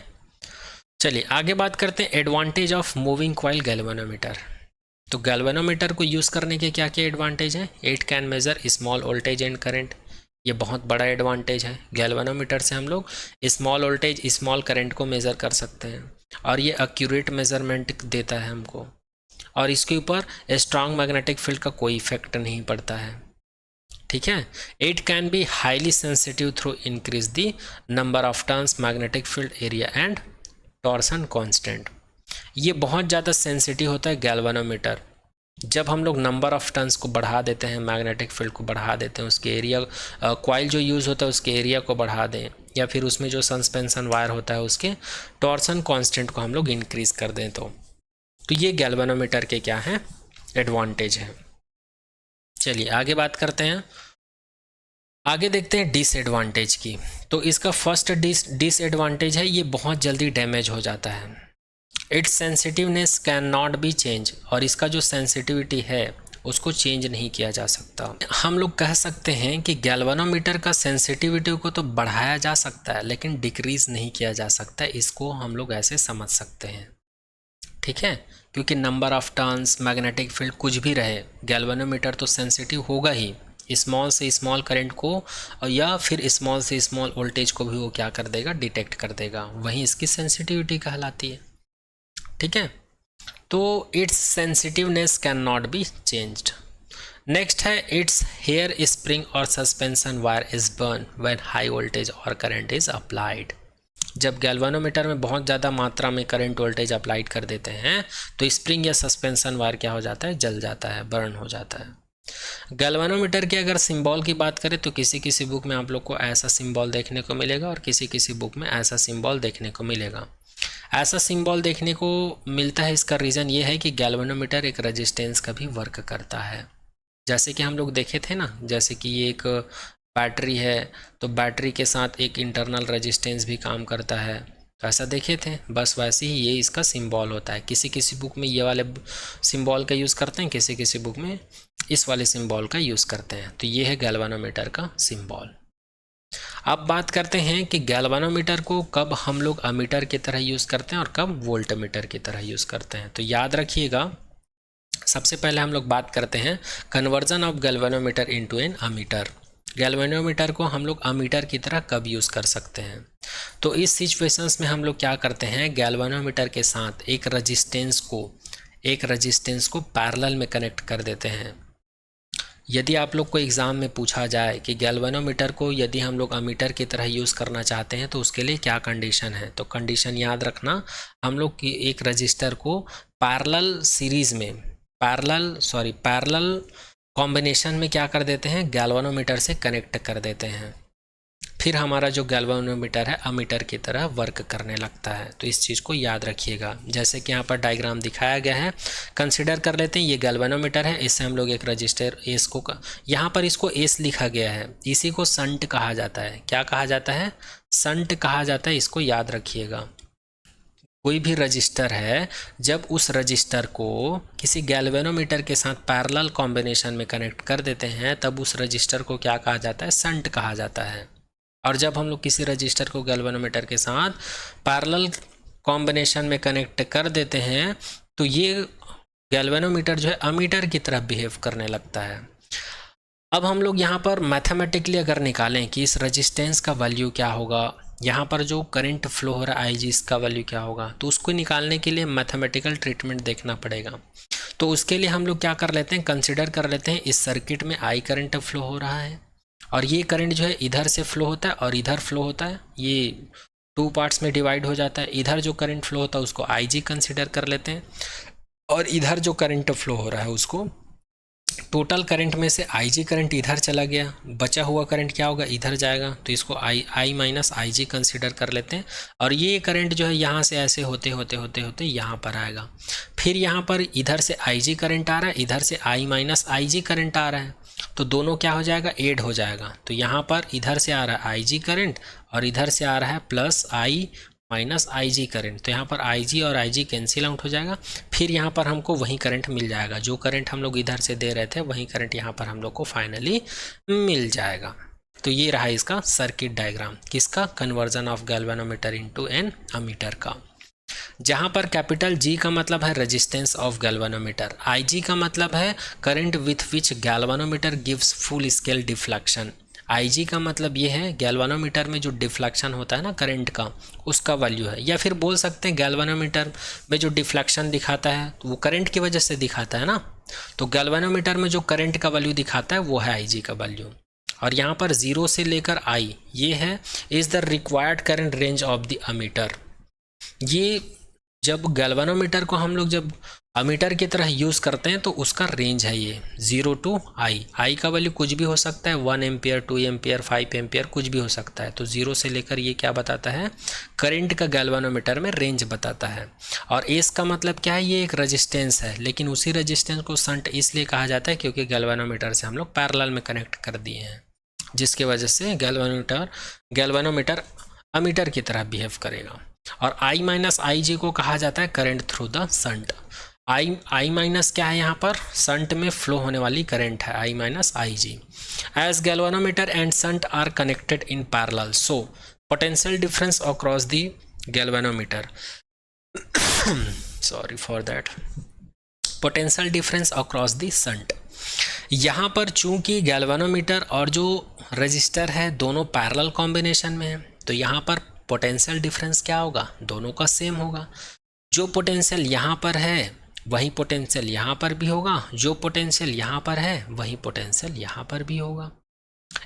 चलिए आगे बात करते हैं advantage of moving coil galvanometer. तो गैल्वेनोमीटर को यूज़ करने के क्या क्या एडवांटेज हैं। It can measure small voltage and current, ये बहुत बड़ा एडवांटेज है। गैल्वेनोमीटर से हम लोग स्मॉल वोल्टेज स्मॉल करंट को मेज़र कर सकते हैं और ये एक्यूरेट मेज़रमेंट देता है हमको। और इसके ऊपर स्ट्रॉन्ग मैग्नेटिक फील्ड का कोई इफेक्ट नहीं पड़ता है। ठीक है, it can be highly sensitive through increase the number of turns magnetic field area and torsion constant. ये बहुत ज़्यादा सेंसिटिव होता है गैल्वेनोमीटर। जब हम लोग नंबर ऑफ टर्न्स को बढ़ा देते हैं, मैग्नेटिक फील्ड को बढ़ा देते हैं, उसके एरिया कॉइल जो यूज़ होता है उसके एरिया को बढ़ा दें, या फिर उसमें जो सस्पेंशन वायर होता है उसके टॉर्सन कांस्टेंट को हम लोग इंक्रीज कर दें तो ये गैल्वेनोमीटर के क्या हैं, एडवांटेज है। चलिए आगे बात करते हैं, आगे देखते हैं डिसएडवांटेज की। तो इसका फर्स्ट डिसएडवांटेज है ये बहुत जल्दी डैमेज हो जाता है। It's sensitiveness can not be change, और इसका जो सेंसिटिविटी है उसको चेंज नहीं किया जा सकता। हम लोग कह सकते हैं कि गैल्वेनोमीटर का सेंसिटिविटी को तो बढ़ाया जा सकता है लेकिन डिक्रीज नहीं किया जा सकता, इसको हम लोग ऐसे समझ सकते हैं। ठीक है, क्योंकि number of turns, magnetic field कुछ भी रहे, गैल्वेनोमीटर तो सेंसिटिव होगा ही। स्मॉल से स्मॉल करंट को या फिर स्मॉल से स्मॉल वोल्टेज को भी वो क्या कर देगा, डिटेक्ट कर देगा, वहीं इसकी सेंसिटिविटी कहलाती है। ठीक है, तो it's sensitiveness can not be changed. Next है इट्स हेयर स्प्रिंग और suspension wire is burn when high voltage और करंट इज अप्लाइड। जब गैल्वेनोमीटर में बहुत ज़्यादा मात्रा में करंट वोल्टेज अप्लाइड कर देते हैं तो स्प्रिंग या सस्पेंशन वायर क्या हो जाता है, जल जाता है, बर्न हो जाता है। गैल्वेनोमीटर के अगर सिंबल की बात करें तो किसी किसी बुक में आप लोग को ऐसा सिंबल देखने को मिलेगा और किसी किसी बुक में ऐसा सिंबल देखने को मिलेगा। ऐसा सिंबल देखने को मिलता है, इसका रीज़न ये है कि गैल्वेनोमीटर एक रेजिस्टेंस का भी वर्क करता है। जैसे कि हम लोग देखे थे ना, जैसे कि ये एक बैटरी है तो बैटरी के साथ एक इंटरनल रेजिस्टेंस भी काम करता है, तो ऐसा देखे थे, बस वैसे ही ये इसका सिंबल होता है। किसी किसी बुक में ये वाले सिंबल का यूज़ करते हैं, किसी किसी बुक में इस वाले सिंबल का यूज़ करते हैं। तो ये है गैल्वेनोमीटर का सिंबल। अब बात करते हैं कि गैल्वेनोमीटर को कब हम लोग अमीटर की तरह यूज़ करते हैं और कब वोल्टमीटर की तरह यूज़ करते हैं। तो याद रखिएगा, सबसे पहले हम लोग बात करते हैं conversion of galvanometer into an ammeter. Galvanometer को हम लोग अमीटर की तरह कब यूज़ कर सकते हैं। तो इस सिचुएशंस में हम लोग क्या करते हैं, गैल्वेनोमीटर के साथ एक रजिस्टेंस को पैरेलल में कनेक्ट कर देते हैं। यदि आप लोग को एग्ज़ाम में पूछा जाए कि गैल्वेनोमीटर को यदि हम लोग अमीटर की तरह यूज़ करना चाहते हैं तो उसके लिए क्या कंडीशन है, तो कंडीशन याद रखना, हम लोग की एक रजिस्टर को पैरेलल कॉम्बिनेशन में क्या कर देते हैं, गैल्वेनोमीटर से कनेक्ट कर देते हैं। फिर हमारा जो गैल्वेनोमीटर है अमीटर की तरह वर्क करने लगता है। तो इस चीज़ को याद रखिएगा। जैसे कि यहाँ पर डायग्राम दिखाया गया है, कंसिडर कर लेते हैं ये गैल्वेनोमीटर है, इससे हम लोग एक रजिस्टर एस को, यहाँ पर इसको एस लिखा गया है, इसी को संट कहा जाता है। क्या कहा जाता है? संट कहा जाता है। इसको याद रखिएगा। कोई भी रजिस्टर है, जब उस रजिस्टर को किसी गैल्वेनोमीटर के साथ पैरेलल कॉम्बिनेशन में कनेक्ट कर देते हैं, तब उस रजिस्टर को क्या कहा जाता है? संट कहा जाता है। और जब हम लोग किसी रजिस्टर को गैल्वेनोमीटर के साथ पैरेलल कॉम्बिनेशन में कनेक्ट कर देते हैं, तो ये गैल्वेनोमीटर जो है अमीटर की तरह बिहेव करने लगता है। अब हम लोग यहाँ पर मैथमेटिकली अगर निकालें कि इस रजिस्टेंस का वैल्यू क्या होगा, यहाँ पर जो करंट फ्लो हो रहा है आई जी, इसका वैल्यू क्या होगा, तो उसको निकालने के लिए मैथमेटिकल ट्रीटमेंट देखना पड़ेगा। तो उसके लिए हम लोग क्या कर लेते हैं, कंसिडर कर लेते हैं इस सर्किट में आई करंट फ्लो हो रहा है, और ये करंट जो है इधर से फ्लो होता है और इधर फ्लो होता है, ये 2 पार्ट्स में डिवाइड हो जाता है। इधर जो करंट फ्लो होता है उसको आई जी कंसिडर कर लेते हैं, और इधर जो करंट फ्लो हो रहा है उसको, टोटल करंट में से आई जी करंट इधर चला गया, बचा हुआ करंट क्या होगा, इधर जाएगा, तो इसको आई माइनस आई जी कंसिडर कर लेते हैं। और ये करंट जो है यहाँ से ऐसे होते होते होते होते यहाँ पर आएगा। फिर यहाँ पर इधर से आई जी करंट आ रहा है, इधर से आई माइनस आई जी करंट आ रहा है, तो दोनों क्या हो जाएगा, ऐड हो जाएगा। तो यहाँ पर इधर से आ रहा है आई जी करंट और इधर से आ रहा है plus I minus I ji current, तो यहाँ पर आई जी और आई जी कैंसिल आउट हो जाएगा। फिर यहाँ पर हमको वही करंट मिल जाएगा, जो करंट हम लोग इधर से दे रहे थे वही करंट यहाँ पर हम लोग को फाइनली मिल जाएगा। तो ये रहा इसका सर्किट डायग्राम, किसका, conversion of galvanometer into an ammeter का। जहाँ पर कैपिटल जी का मतलब है resistance of galvanometer, I G का मतलब है current with which galvanometer gives full scale deflection. I G का मतलब ये है गैल्वेनोमीटर में जो डिफ्लेक्शन होता है ना करंट का, उसका वैल्यू है। या फिर बोल सकते हैं गैल्वेनोमीटर में जो डिफ्लेक्शन दिखाता है तो वो करंट की वजह से दिखाता है ना, तो गैल्वेनोमीटर में जो करंट का वैल्यू दिखाता है वो है आई जी का वैल्यू। और यहाँ पर 0 से लेकर आई ये है is the required current range of the ammeter. ये जब गैल्वेनोमीटर को हम लोग जब अमीटर की तरह यूज़ करते हैं तो उसका रेंज है ये 0 टू आई का वैल्यू कुछ भी हो सकता है, 1 एम्पियर, 2 एम्पियर, 5 एम्पियर, कुछ भी हो सकता है। तो 0 से लेकर ये क्या बताता है, करंट का गैल्वेनोमीटर में रेंज बताता है। और एस का मतलब क्या है, ये एक रेजिस्टेंस है, लेकिन उसी रेजिस्टेंस को संट इसलिए कहा जाता है क्योंकि गैल्वेनोमीटर से हम लोग पैरेलल में कनेक्ट कर दिए हैं, जिसकी वजह से गैल्वेनोमीटर अमीटर की तरह बिहेव करेगा। और आई माइनस आई जी को कहा जाता है current through the shunt. I minus क्या है, यहाँ पर संट में फ्लो होने वाली करंट है, I minus I G. As galvanometer and shunt are connected in parallel, so potential difference across the galvanometer sorry for that, potential difference across the shunt. यहाँ पर चूंकि गैल्वेनोमीटर और जो रजिस्टर है दोनों पैरेलल कॉम्बिनेशन में है, तो यहाँ पर पोटेंशियल डिफरेंस क्या होगा, दोनों का सेम होगा। जो पोटेंशियल यहाँ पर है वही पोटेंशियल यहाँ पर भी होगा, जो पोटेंशियल यहाँ पर है वही पोटेंशियल यहाँ पर भी होगा।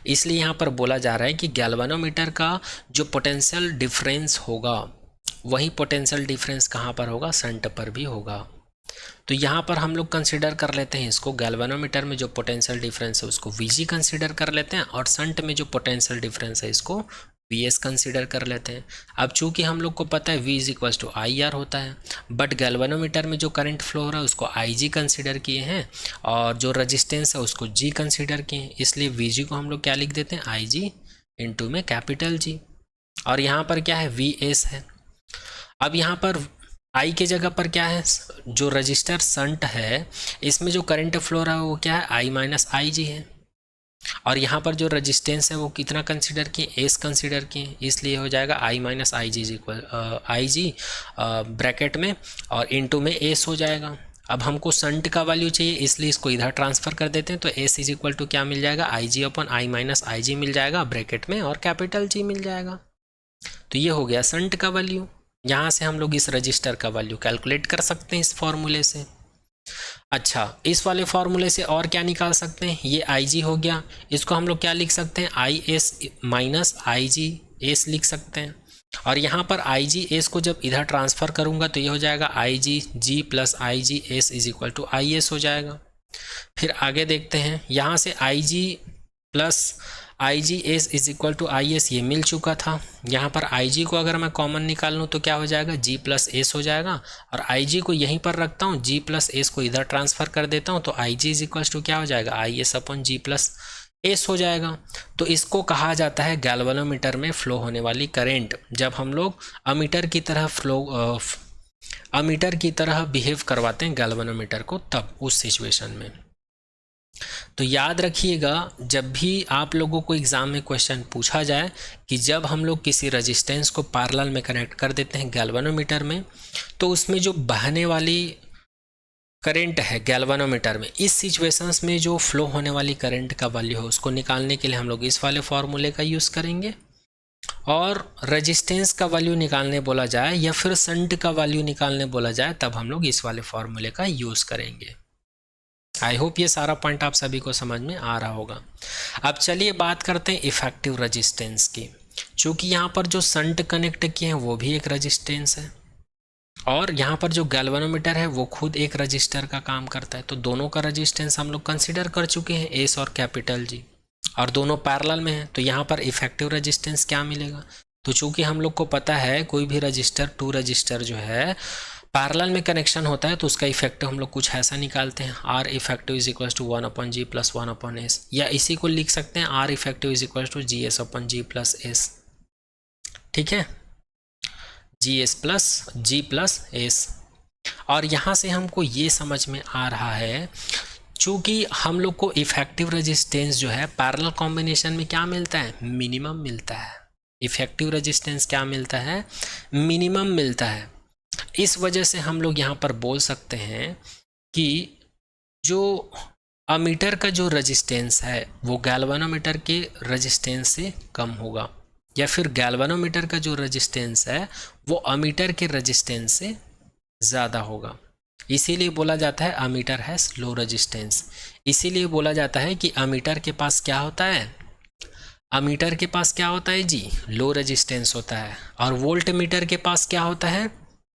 इसलिए यहाँ पर बोला जा रहा है कि गैल्वेनोमीटर का जो पोटेंशियल डिफरेंस होगा वही पोटेंशियल डिफरेंस कहाँ पर होगा, संट पर भी होगा। तो यहाँ पर हम लोग कंसिडर कर लेते हैं इसको, गैल्वेनोमीटर में जो पोटेंशियल डिफरेंस है उसको वीजी कंसिडर कर लेते हैं, और संट में जो पोटेंशियल डिफरेंस है इसको वीएस कंसिडर कर लेते हैं। अब चूंकि हम लोग को पता है V is equal to I R होता है, बट गैल्वेनोमीटर में जो करंट फ्लो हो रहा है उसको आई जी कंसिडर किए हैं, और जो रजिस्टेंस है उसको जी कंसिडर किए हैं, इसलिए वी जी को हम लोग क्या लिख देते हैं, आई जी इंटू में कैपिटल जी। और यहाँ पर क्या है, वी एस है। अब यहाँ पर आई के जगह पर क्या है, जो रजिस्टर संट है इसमें जो करंट फ्लो रहा है वो क्या है, आई माइनस आई जी है। और यहाँ पर जो रजिस्टेंस है वो कितना कंसिडर किए, एस कंसिडर किए, इसलिए हो जाएगा I minus I G is equal I G bracket में और इनटू में एस हो जाएगा। अब हमको संट का वैल्यू चाहिए इसलिए इसको इधर ट्रांसफ़र कर देते हैं, तो एस इज इक्वल टू क्या मिल जाएगा, I ji upon I minus I जी मिल जाएगा ब्रैकेट में और कैपिटल जी मिल जाएगा। तो ये हो गया संट का वैल्यू। यहाँ से हम लोग इस रजिस्टर का वैल्यू कैलकुलेट कर सकते हैं इस फॉर्मूले से। अच्छा, इस वाले फॉर्मूले से और क्या निकाल सकते हैं, ये आई जी हो गया, इसको हम लोग क्या लिख सकते हैं, I S minus I G S लिख सकते हैं। और यहाँ पर आई जी एस को जब इधर ट्रांसफ़र करूँगा तो ये हो जाएगा I G G plus I G S is equal to I S हो जाएगा। फिर आगे देखते हैं, यहाँ से I G plus I G S is equal to I S, ये मिल चुका था। यहाँ पर आई जी को अगर मैं कॉमन निकाल लूँ तो क्या हो जाएगा, जी प्लस एस हो जाएगा, और आई जी को यहीं पर रखता हूँ, जी प्लस एस को इधर ट्रांसफर कर देता हूँ, तो I G is equal to क्या हो जाएगा, I S upon G plus S हो जाएगा। तो इसको कहा जाता है गैल्वेनोमीटर में फ्लो होने वाली करेंट, जब हम लोग अमीटर की तरह बिहेव करवाते हैं गैल्वेनोमीटर को, तब उस सिचुएशन में। तो याद रखिएगा, जब भी आप लोगों को एग्जाम में क्वेश्चन पूछा जाए कि जब हम लोग किसी रेजिस्टेंस को पैरेलल में कनेक्ट कर देते हैं गैल्वेनोमीटर में, तो उसमें जो बहने वाली करंट है गैल्वेनोमीटर में, इस सिचुएशंस में जो फ्लो होने वाली करंट का वैल्यू है उसको निकालने के लिए हम लोग इस वाले फॉर्मूले का यूज़ करेंगे। और रेजिस्टेंस का वैल्यू निकालने बोला जाए या फिर शंट का वैल्यू निकालने बोला जाए, तब हम लोग इस वाले फॉर्मूले का यूज़ करेंगे। आई होप ये सारा पॉइंट आप सभी को समझ में आ रहा होगा। अब चलिए बात करते हैं इफेक्टिव रेजिस्टेंस की। चूँकि यहाँ पर जो शंट कनेक्ट किए हैं वो भी एक रेजिस्टेंस है, और यहाँ पर जो गैल्वेनोमीटर है वो खुद एक रजिस्टर का काम करता है, तो दोनों का रजिस्टेंस हम लोग कंसिडर कर चुके हैं, एस और कैपिटल जी, और दोनों पैरेलल में हैं। तो यहाँ पर इफेक्टिव रेजिस्टेंस क्या मिलेगा, तो चूंकि हम लोग को पता है कोई भी रजिस्टर, टू रजिस्टर जो है पैरेलल में कनेक्शन होता है, तो उसका इफेक्टिव हम लोग कुछ ऐसा निकालते हैं, R effective is equal to 1/g plus 1/s, या इसी को लिख सकते हैं R effective is equal to GS/g plus S. ठीक है, G प्लस एस। और यहाँ से हमको ये समझ में आ रहा है, चूँकि हम लोग को इफेक्टिव रेजिस्टेंस जो है पैरेलल कॉम्बिनेशन में क्या मिलता है, मिनिमम मिलता है। इफेक्टिव रेजिस्टेंस क्या मिलता है, मिनिमम मिलता है। इस वजह से हम लोग यहाँ पर बोल सकते हैं कि जो अमीटर का जो रेजिस्टेंस है वो गैल्वेनोमीटर के रेजिस्टेंस से कम होगा, या फिर गैल्वेनोमीटर का जो रेजिस्टेंस है वो अमीटर के रेजिस्टेंस से ज़्यादा होगा। इसीलिए बोला जाता है अमीटर हैज़ लो रेजिस्टेंस। इसीलिए बोला जाता है कि अमीटर के पास क्या होता है, अमीटर के पास क्या होता है जी, लो रेजिस्टेंस होता है, और वोल्ट मीटर के पास क्या होता है,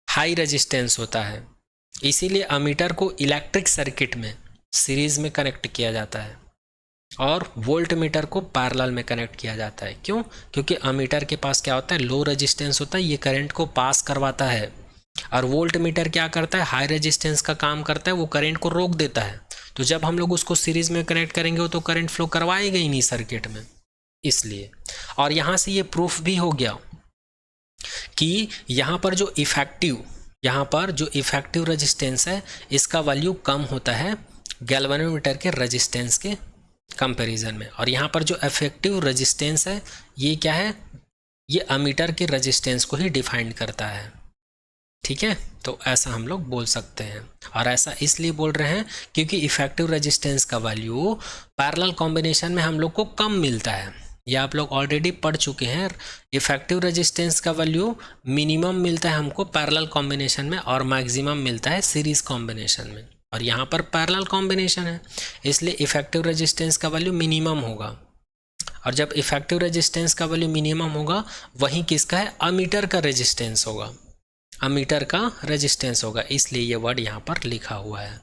हाई रेजिस्टेंस होता है। इसीलिए अमीटर को इलेक्ट्रिक सर्किट में सीरीज में कनेक्ट किया जाता है और वोल्ट मीटर को पैरेलल में कनेक्ट किया जाता है। क्यों, क्योंकि अमीटर के पास क्या होता है, लो रेजिस्टेंस होता है, ये करंट को पास करवाता है, और वोल्ट मीटर क्या करता है, हाई रेजिस्टेंस का काम करता है, वो करंट को रोक देता है। तो जब हम लोग उसको सीरीज में कनेक्ट करेंगे तो करंट फ्लो करवाएगा ही नहीं सर्किट में, इसलिए। और यहाँ से ये प्रूफ भी हो गया कि यहाँ पर जो इफेक्टिव रेजिस्टेंस है इसका वैल्यू कम होता है गैल्वेनोमीटर के रेजिस्टेंस के कंपैरिजन में, और यहाँ पर जो इफेक्टिव रेजिस्टेंस है ये क्या है, ये अमीटर के रेजिस्टेंस को ही डिफाइन करता है। ठीक है, तो ऐसा हम लोग बोल सकते हैं, और ऐसा इसलिए बोल रहे हैं क्योंकि इफेक्टिव रेजिस्टेंस का वैल्यू पैरेलल कॉम्बिनेशन में हम लोग को कम मिलता है। ये आप लोग ऑलरेडी पढ़ चुके हैं, इफेक्टिव रेजिस्टेंस का वैल्यू मिनिमम मिलता है हमको पैरेलल कॉम्बिनेशन में, और मैक्सिमम मिलता है सीरीज कॉम्बिनेशन में, और यहाँ पर पैरेलल कॉम्बिनेशन है इसलिए इफेक्टिव रेजिस्टेंस का वैल्यू मिनिमम होगा। और जब इफेक्टिव रेजिस्टेंस का वैल्यू मिनिमम होगा, वहीं किसका है, अमीटर का रेजिस्टेंस होगा, अमीटर का रेजिस्टेंस होगा, इसलिए ये वर्ड यहाँ पर लिखा हुआ है।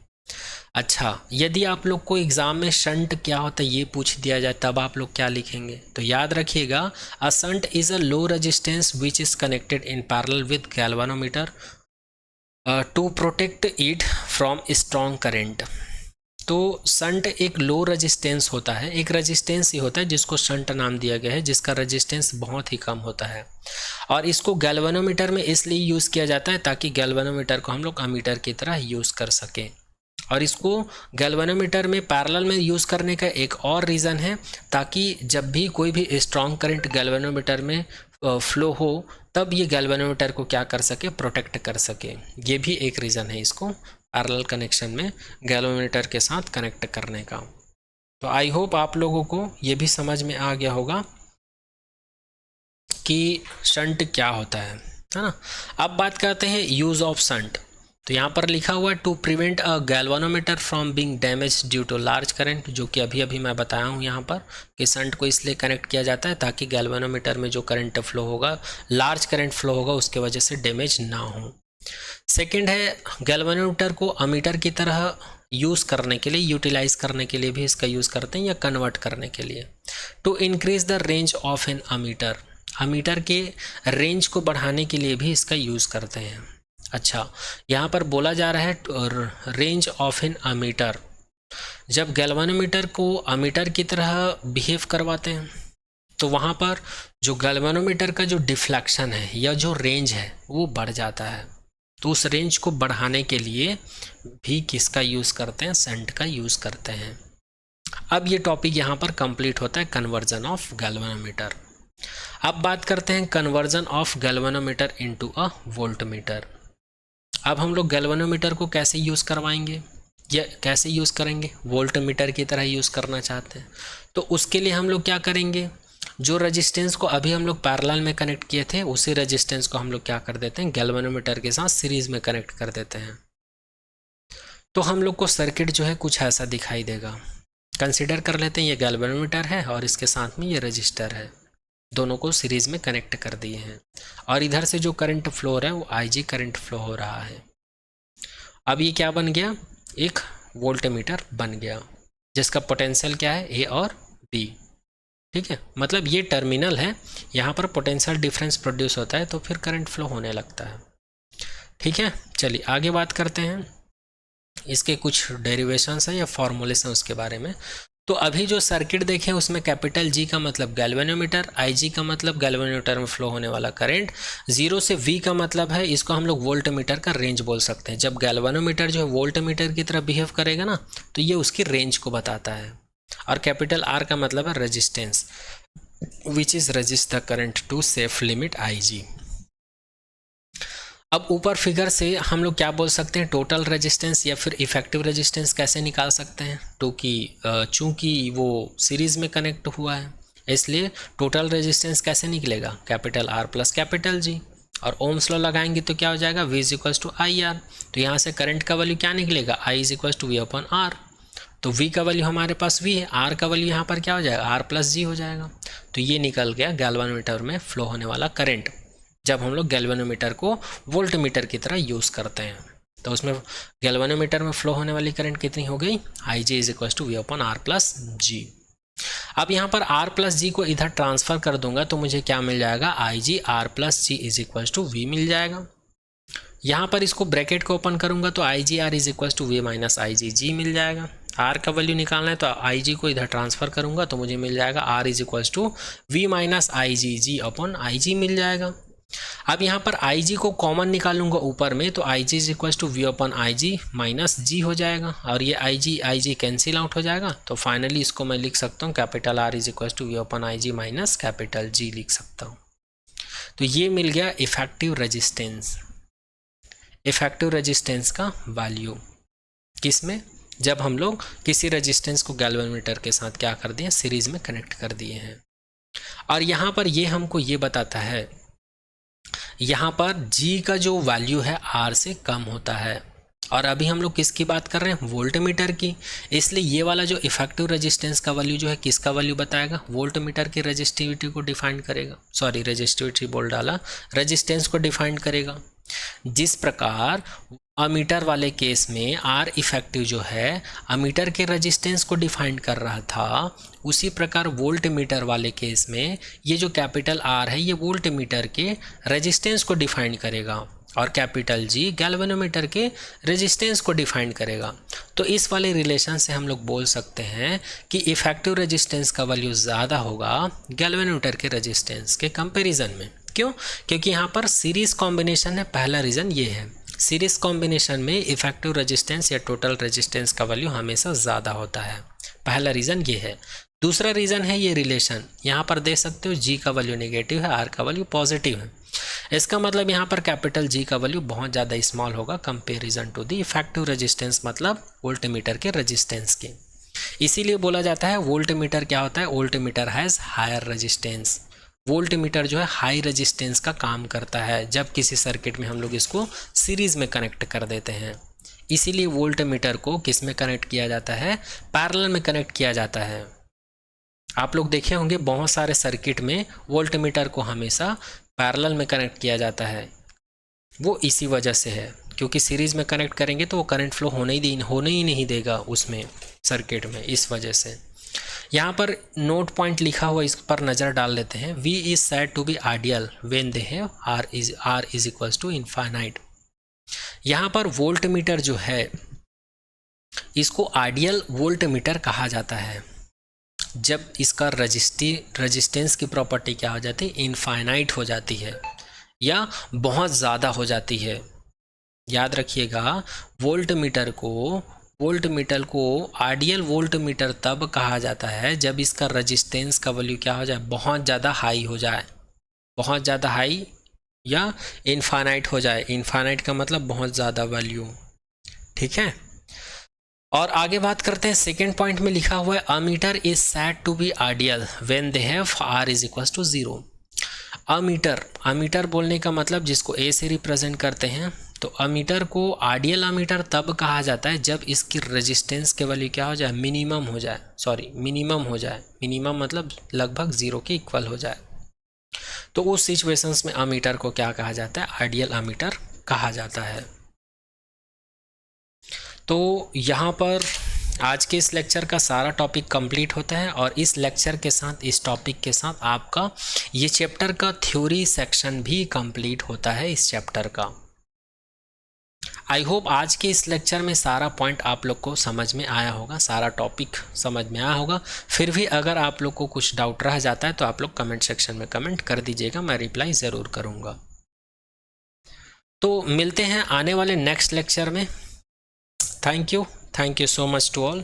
अच्छा, यदि आप लोग को एग्जाम में शंट क्या होता है ये पूछ दिया जाए, तब आप लोग क्या लिखेंगे, तो याद रखिएगा, a shunt is a low resistance which is connected in parallel with galvanometer to protect it from strong current. तो शंट एक लो रेजिस्टेंस होता है, एक रेजिस्टेंस ही होता है जिसको शंट नाम दिया गया है, जिसका रेजिस्टेंस बहुत ही कम होता है, और इसको गैल्वेनोमीटर में इसलिए यूज़ किया जाता है ताकि गैल्वेनोमीटर को हम लोग अमीटर की तरह यूज़ कर सकें। और इसको गैल्वेनोमीटर में पैरेलल में यूज़ करने का एक और रीज़न है, ताकि जब भी कोई भी स्ट्रॉन्ग करंट गैल्वेनोमीटर में फ्लो हो, तब ये गैल्वेनोमीटर को क्या कर सके, प्रोटेक्ट कर सके। ये भी एक रीज़न है इसको पैरेलल कनेक्शन में गैल्वेनोमीटर के साथ कनेक्ट करने का। तो आई होप आप लोगों को ये भी समझ में आ गया होगा कि शंट क्या होता है ना। अब बात करते हैं यूज़ ऑफ शंट। तो यहाँ पर लिखा हुआ है to prevent a galvanometer from being damage due to large current, जो कि अभी मैं बताया हूँ यहाँ पर कि शंट को इसलिए कनेक्ट किया जाता है ताकि गैल्वेनोमीटर में जो करंट फ्लो होगा, लार्ज करंट फ्लो होगा, उसके वजह से डैमेज ना हो। सेकेंड है, गैल्वेनोमीटर को अमीटर की तरह यूज़ करने के लिए, यूटिलाइज करने के लिए भी इसका यूज़ करते हैं या कन्वर्ट करने के लिए। To increase the range of an ammeter, ammeter के रेंज को बढ़ाने के लिए भी इसका यूज़ करते हैं। अच्छा, यहाँ पर बोला जा रहा है रेंज ऑफ एन अमीटर, जब गैल्वेनोमीटर को अमीटर की तरह बिहेव करवाते हैं तो वहाँ पर जो गैल्वेनोमीटर का जो डिफ्लेक्शन है या जो रेंज है वो बढ़ जाता है। तो उस रेंज को बढ़ाने के लिए भी किसका यूज़ करते हैं, शंट का यूज़ करते हैं। अब ये टॉपिक यहाँ पर कंप्लीट होता है कन्वर्जन ऑफ गैल्वेनोमीटर। अब बात करते हैं conversion of galvanometer into a voltmeter. अब हम लोग गैल्वेनोमीटर को कैसे यूज़ करवाएंगे या कैसे यूज़ करेंगे, वोल्टमीटर की तरह यूज़ करना चाहते हैं तो उसके लिए हम लोग क्या करेंगे, जो रेजिस्टेंस को अभी हम लोग पैरेलल में कनेक्ट किए थे उसी रेजिस्टेंस को हम लोग क्या कर देते हैं, गैल्वेनोमीटर के साथ सीरीज में कनेक्ट कर देते हैं। तो हम लोग को सर्किट जो है कुछ ऐसा दिखाई देगा। कंसीडर कर लेते हैं ये गैल्वेनोमीटर है और इसके साथ में ये रजिस्टर है, दोनों को सीरीज में कनेक्ट कर दिए हैं और इधर से जो करंट फ्लो हो रहा है वो IG करंट फ्लो हो रहा है। अब ये क्या बन गया, एक वोल्टमीटर बन गया जिसका पोटेंशियल क्या है, A और B। ठीक है, मतलब ये टर्मिनल है, यहाँ पर पोटेंशियल डिफरेंस प्रोड्यूस होता है तो फिर करंट फ्लो होने लगता है। ठीक है, चलिए आगे बात करते हैं, इसके कुछ डेरिवेशंस हैं या फॉर्मूलेस हैं उसके बारे में। तो अभी जो सर्किट देखें उसमें कैपिटल G का मतलब गैल्वेनोमीटर, IG का मतलब गैल्वेनोमीटर में फ्लो होने वाला करंट, 0 से V का मतलब है, इसको हम लोग वोल्टमीटर का रेंज बोल सकते हैं। जब गैल्वेनोमीटर जो है वोल्टमीटर की तरह बिहेव करेगा ना तो ये उसकी रेंज को बताता है। और कैपिटल R का मतलब है resistance, which is resist the current to safe limit IG। अब ऊपर फिगर से हम लोग क्या बोल सकते हैं, टोटल रेजिस्टेंस या फिर इफेक्टिव रेजिस्टेंस कैसे निकाल सकते हैं, चूँकि वो सीरीज में कनेक्ट हुआ है इसलिए टोटल रेजिस्टेंस कैसे निकलेगा, capital R plus capital G। और ओम्स लॉ लगाएंगे तो क्या हो जाएगा, V is equals to IR। तो यहाँ से करंट का वैल्यू क्या निकलेगा, I is equals to V upon R। तो V का वैल्यू हमारे पास V है, R का वैल्यू यहाँ पर क्या हो जाएगा, R प्लस G हो जाएगा। तो ये निकल गया गैल्वेनोमीटर में फ्लो होने वाला करंट जब हम लोग गैल्वेनोमीटर को वोल्टमीटर की तरह यूज़ करते हैं। तो उसमें गैल्वेनोमीटर में फ्लो होने वाली करंट कितनी हो गई, IG is equal to V upon R plus G। अब यहाँ पर R प्लस G को इधर ट्रांसफ़र कर दूंगा तो मुझे क्या मिल जाएगा, IG R plus G is equal to V मिल जाएगा। यहाँ पर इसको ब्रैकेट को ओपन करूँगा तो IG R is equal to V minus IG G मिल जाएगा। R का वैल्यू निकालना है तो IG को इधर ट्रांसफ़र करूँगा तो मुझे मिल जाएगा R is equal to V minus IG G upon IG मिल जाएगा। अब यहाँ पर IG को कॉमन निकालूंगा ऊपर में तो IG is equal to V upon IG minus G हो जाएगा और ये IG कैंसिल आउट हो जाएगा। तो फाइनली इसको मैं लिख सकता हूँ capital R is equal to V upon IG minus capital G लिख सकता हूँ। तो ये मिल गया इफेक्टिव रेजिस्टेंस, इफेक्टिव रेजिस्टेंस का वैल्यू किसमें, जब हम लोग किसी रेजिस्टेंस को गैल्वेनोमीटर के साथ क्या कर दिए, सीरीज में कनेक्ट कर दिए हैं। और यहाँ पर ये हमको ये बताता है, यहाँ पर G का जो वैल्यू है R से कम होता है और अभी हम लोग किसकी बात कर रहे हैं, वोल्टमीटर की। इसलिए ये वाला जो इफेक्टिव रेजिस्टेंस का वैल्यू जो है किसका वैल्यू बताएगा, वोल्टमीटर की रेजिस्टिविटी को डिफाइन करेगा, सॉरी रेजिस्टिविटी बोल डाला, रेजिस्टेंस को डिफाइन करेगा। जिस प्रकार अमीटर वाले केस में R इफेक्टिव जो है अमीटर के रेजिस्टेंस को डिफाइन कर रहा था, उसी प्रकार वोल्ट मीटर वाले केस में ये जो कैपिटल R है ये वोल्ट मीटर के रेजिस्टेंस को डिफाइन करेगा और कैपिटल G गैल्वेनोमीटर के रेजिस्टेंस को डिफाइन करेगा। तो इस वाले रिलेशन से हम लोग बोल सकते हैं कि इफेक्टिव रेजिस्टेंस का वैल्यू ज़्यादा होगा गैल्वेनोमीटर के रेजिस्टेंस के कंपैरिजन में। क्यों, क्योंकि यहाँ पर सीरीज कॉम्बिनेशन है, पहला रीज़न ये है, सीरीज कॉम्बिनेशन में इफेक्टिव रेजिस्टेंस या टोटल रेजिस्टेंस का वैल्यू हमेशा ज़्यादा होता है, पहला रीज़न ये है। दूसरा रीज़न है ये रिलेशन, यहाँ पर देख सकते हो G का वैल्यू नेगेटिव है, R का वैल्यू पॉजिटिव है। इसका मतलब यहाँ पर कैपिटल G का वैल्यू बहुत ज़्यादा स्मॉल होगा comparison to the effective resistance, मतलब वोल्टमीटर के रेजिस्टेंस के। इसीलिए बोला जाता है वोल्टमीटर क्या होता है, voltmeter has higher resistance. Voltmeter जो है हाई रेजिस्टेंस का काम करता है जब किसी सर्किट में हम लोग इसको सीरीज में कनेक्ट कर देते हैं। इसीलिए वोल्टमीटर को किस में कनेक्ट किया जाता है, पैरेलल में कनेक्ट किया जाता है। आप लोग देखे होंगे बहुत सारे सर्किट में वोल्टमीटर को हमेशा पैरेलल में कनेक्ट किया जाता है, वो इसी वजह से है क्योंकि सीरीज़ में कनेक्ट करेंगे तो वो करंट फ्लो होने ही नहीं देगा उसमें, सर्किट में। इस वजह से यहाँ पर नोट पॉइंट लिखा हुआ, इस पर नज़र डाल लेते हैं। V is said to be ideal when they have R is equals to infinite. यहाँ पर वोल्ट मीटर जो है इसको आइडियल वोल्ट मीटर कहा जाता है जब इसका रेजिस्टेंस की प्रॉपर्टी क्या हो जाती है, इनफाइनाइट हो जाती है या बहुत ज़्यादा हो जाती है। याद रखिएगा, वोल्ट मीटर को आइडियल वोल्ट मीटर तब कहा जाता है जब इसका रेजिस्टेंस का वैल्यू क्या हो जाए, बहुत ज़्यादा हाई हो जाए, बहुत ज़्यादा हाई या इनफाइनाइट हो जाए। इनफाइनाइट का मतलब बहुत ज़्यादा वैल्यू, ठीक है। और आगे बात करते हैं, सेकेंड पॉइंट में लिखा हुआ है ammeter is said to be ideal when they have R is equals to 0। Ammeter बोलने का मतलब जिसको A से रिप्रेजेंट करते हैं, तो अमीटर को आइडियल अमीटर तब कहा जाता है जब इसकी रेजिस्टेंस के वैल्यू क्या हो जाए, मिनिमम हो जाए। मिनिमम मतलब लगभग 0 के इक्वल हो जाए। तो उस सिचुएशंस में अमीटर को क्या कहा जाता है, आइडियल अमीटर कहा जाता है। तो यहाँ पर आज के इस लेक्चर का सारा टॉपिक कंप्लीट होता है और इस लेक्चर के साथ, इस टॉपिक के साथ आपका ये चैप्टर का थ्योरी सेक्शन भी कंप्लीट होता है इस चैप्टर का। आई होप आज के इस लेक्चर में सारा पॉइंट आप लोग को समझ में आया होगा, सारा टॉपिक समझ में आया होगा। फिर भी अगर आप लोग को कुछ डाउट रह जाता है तो आप लोग कमेंट सेक्शन में कमेंट कर दीजिएगा, मैं रिप्लाई ज़रूर करूँगा। तो मिलते हैं आने वाले नेक्स्ट लेक्चर में। Thank you so much to all.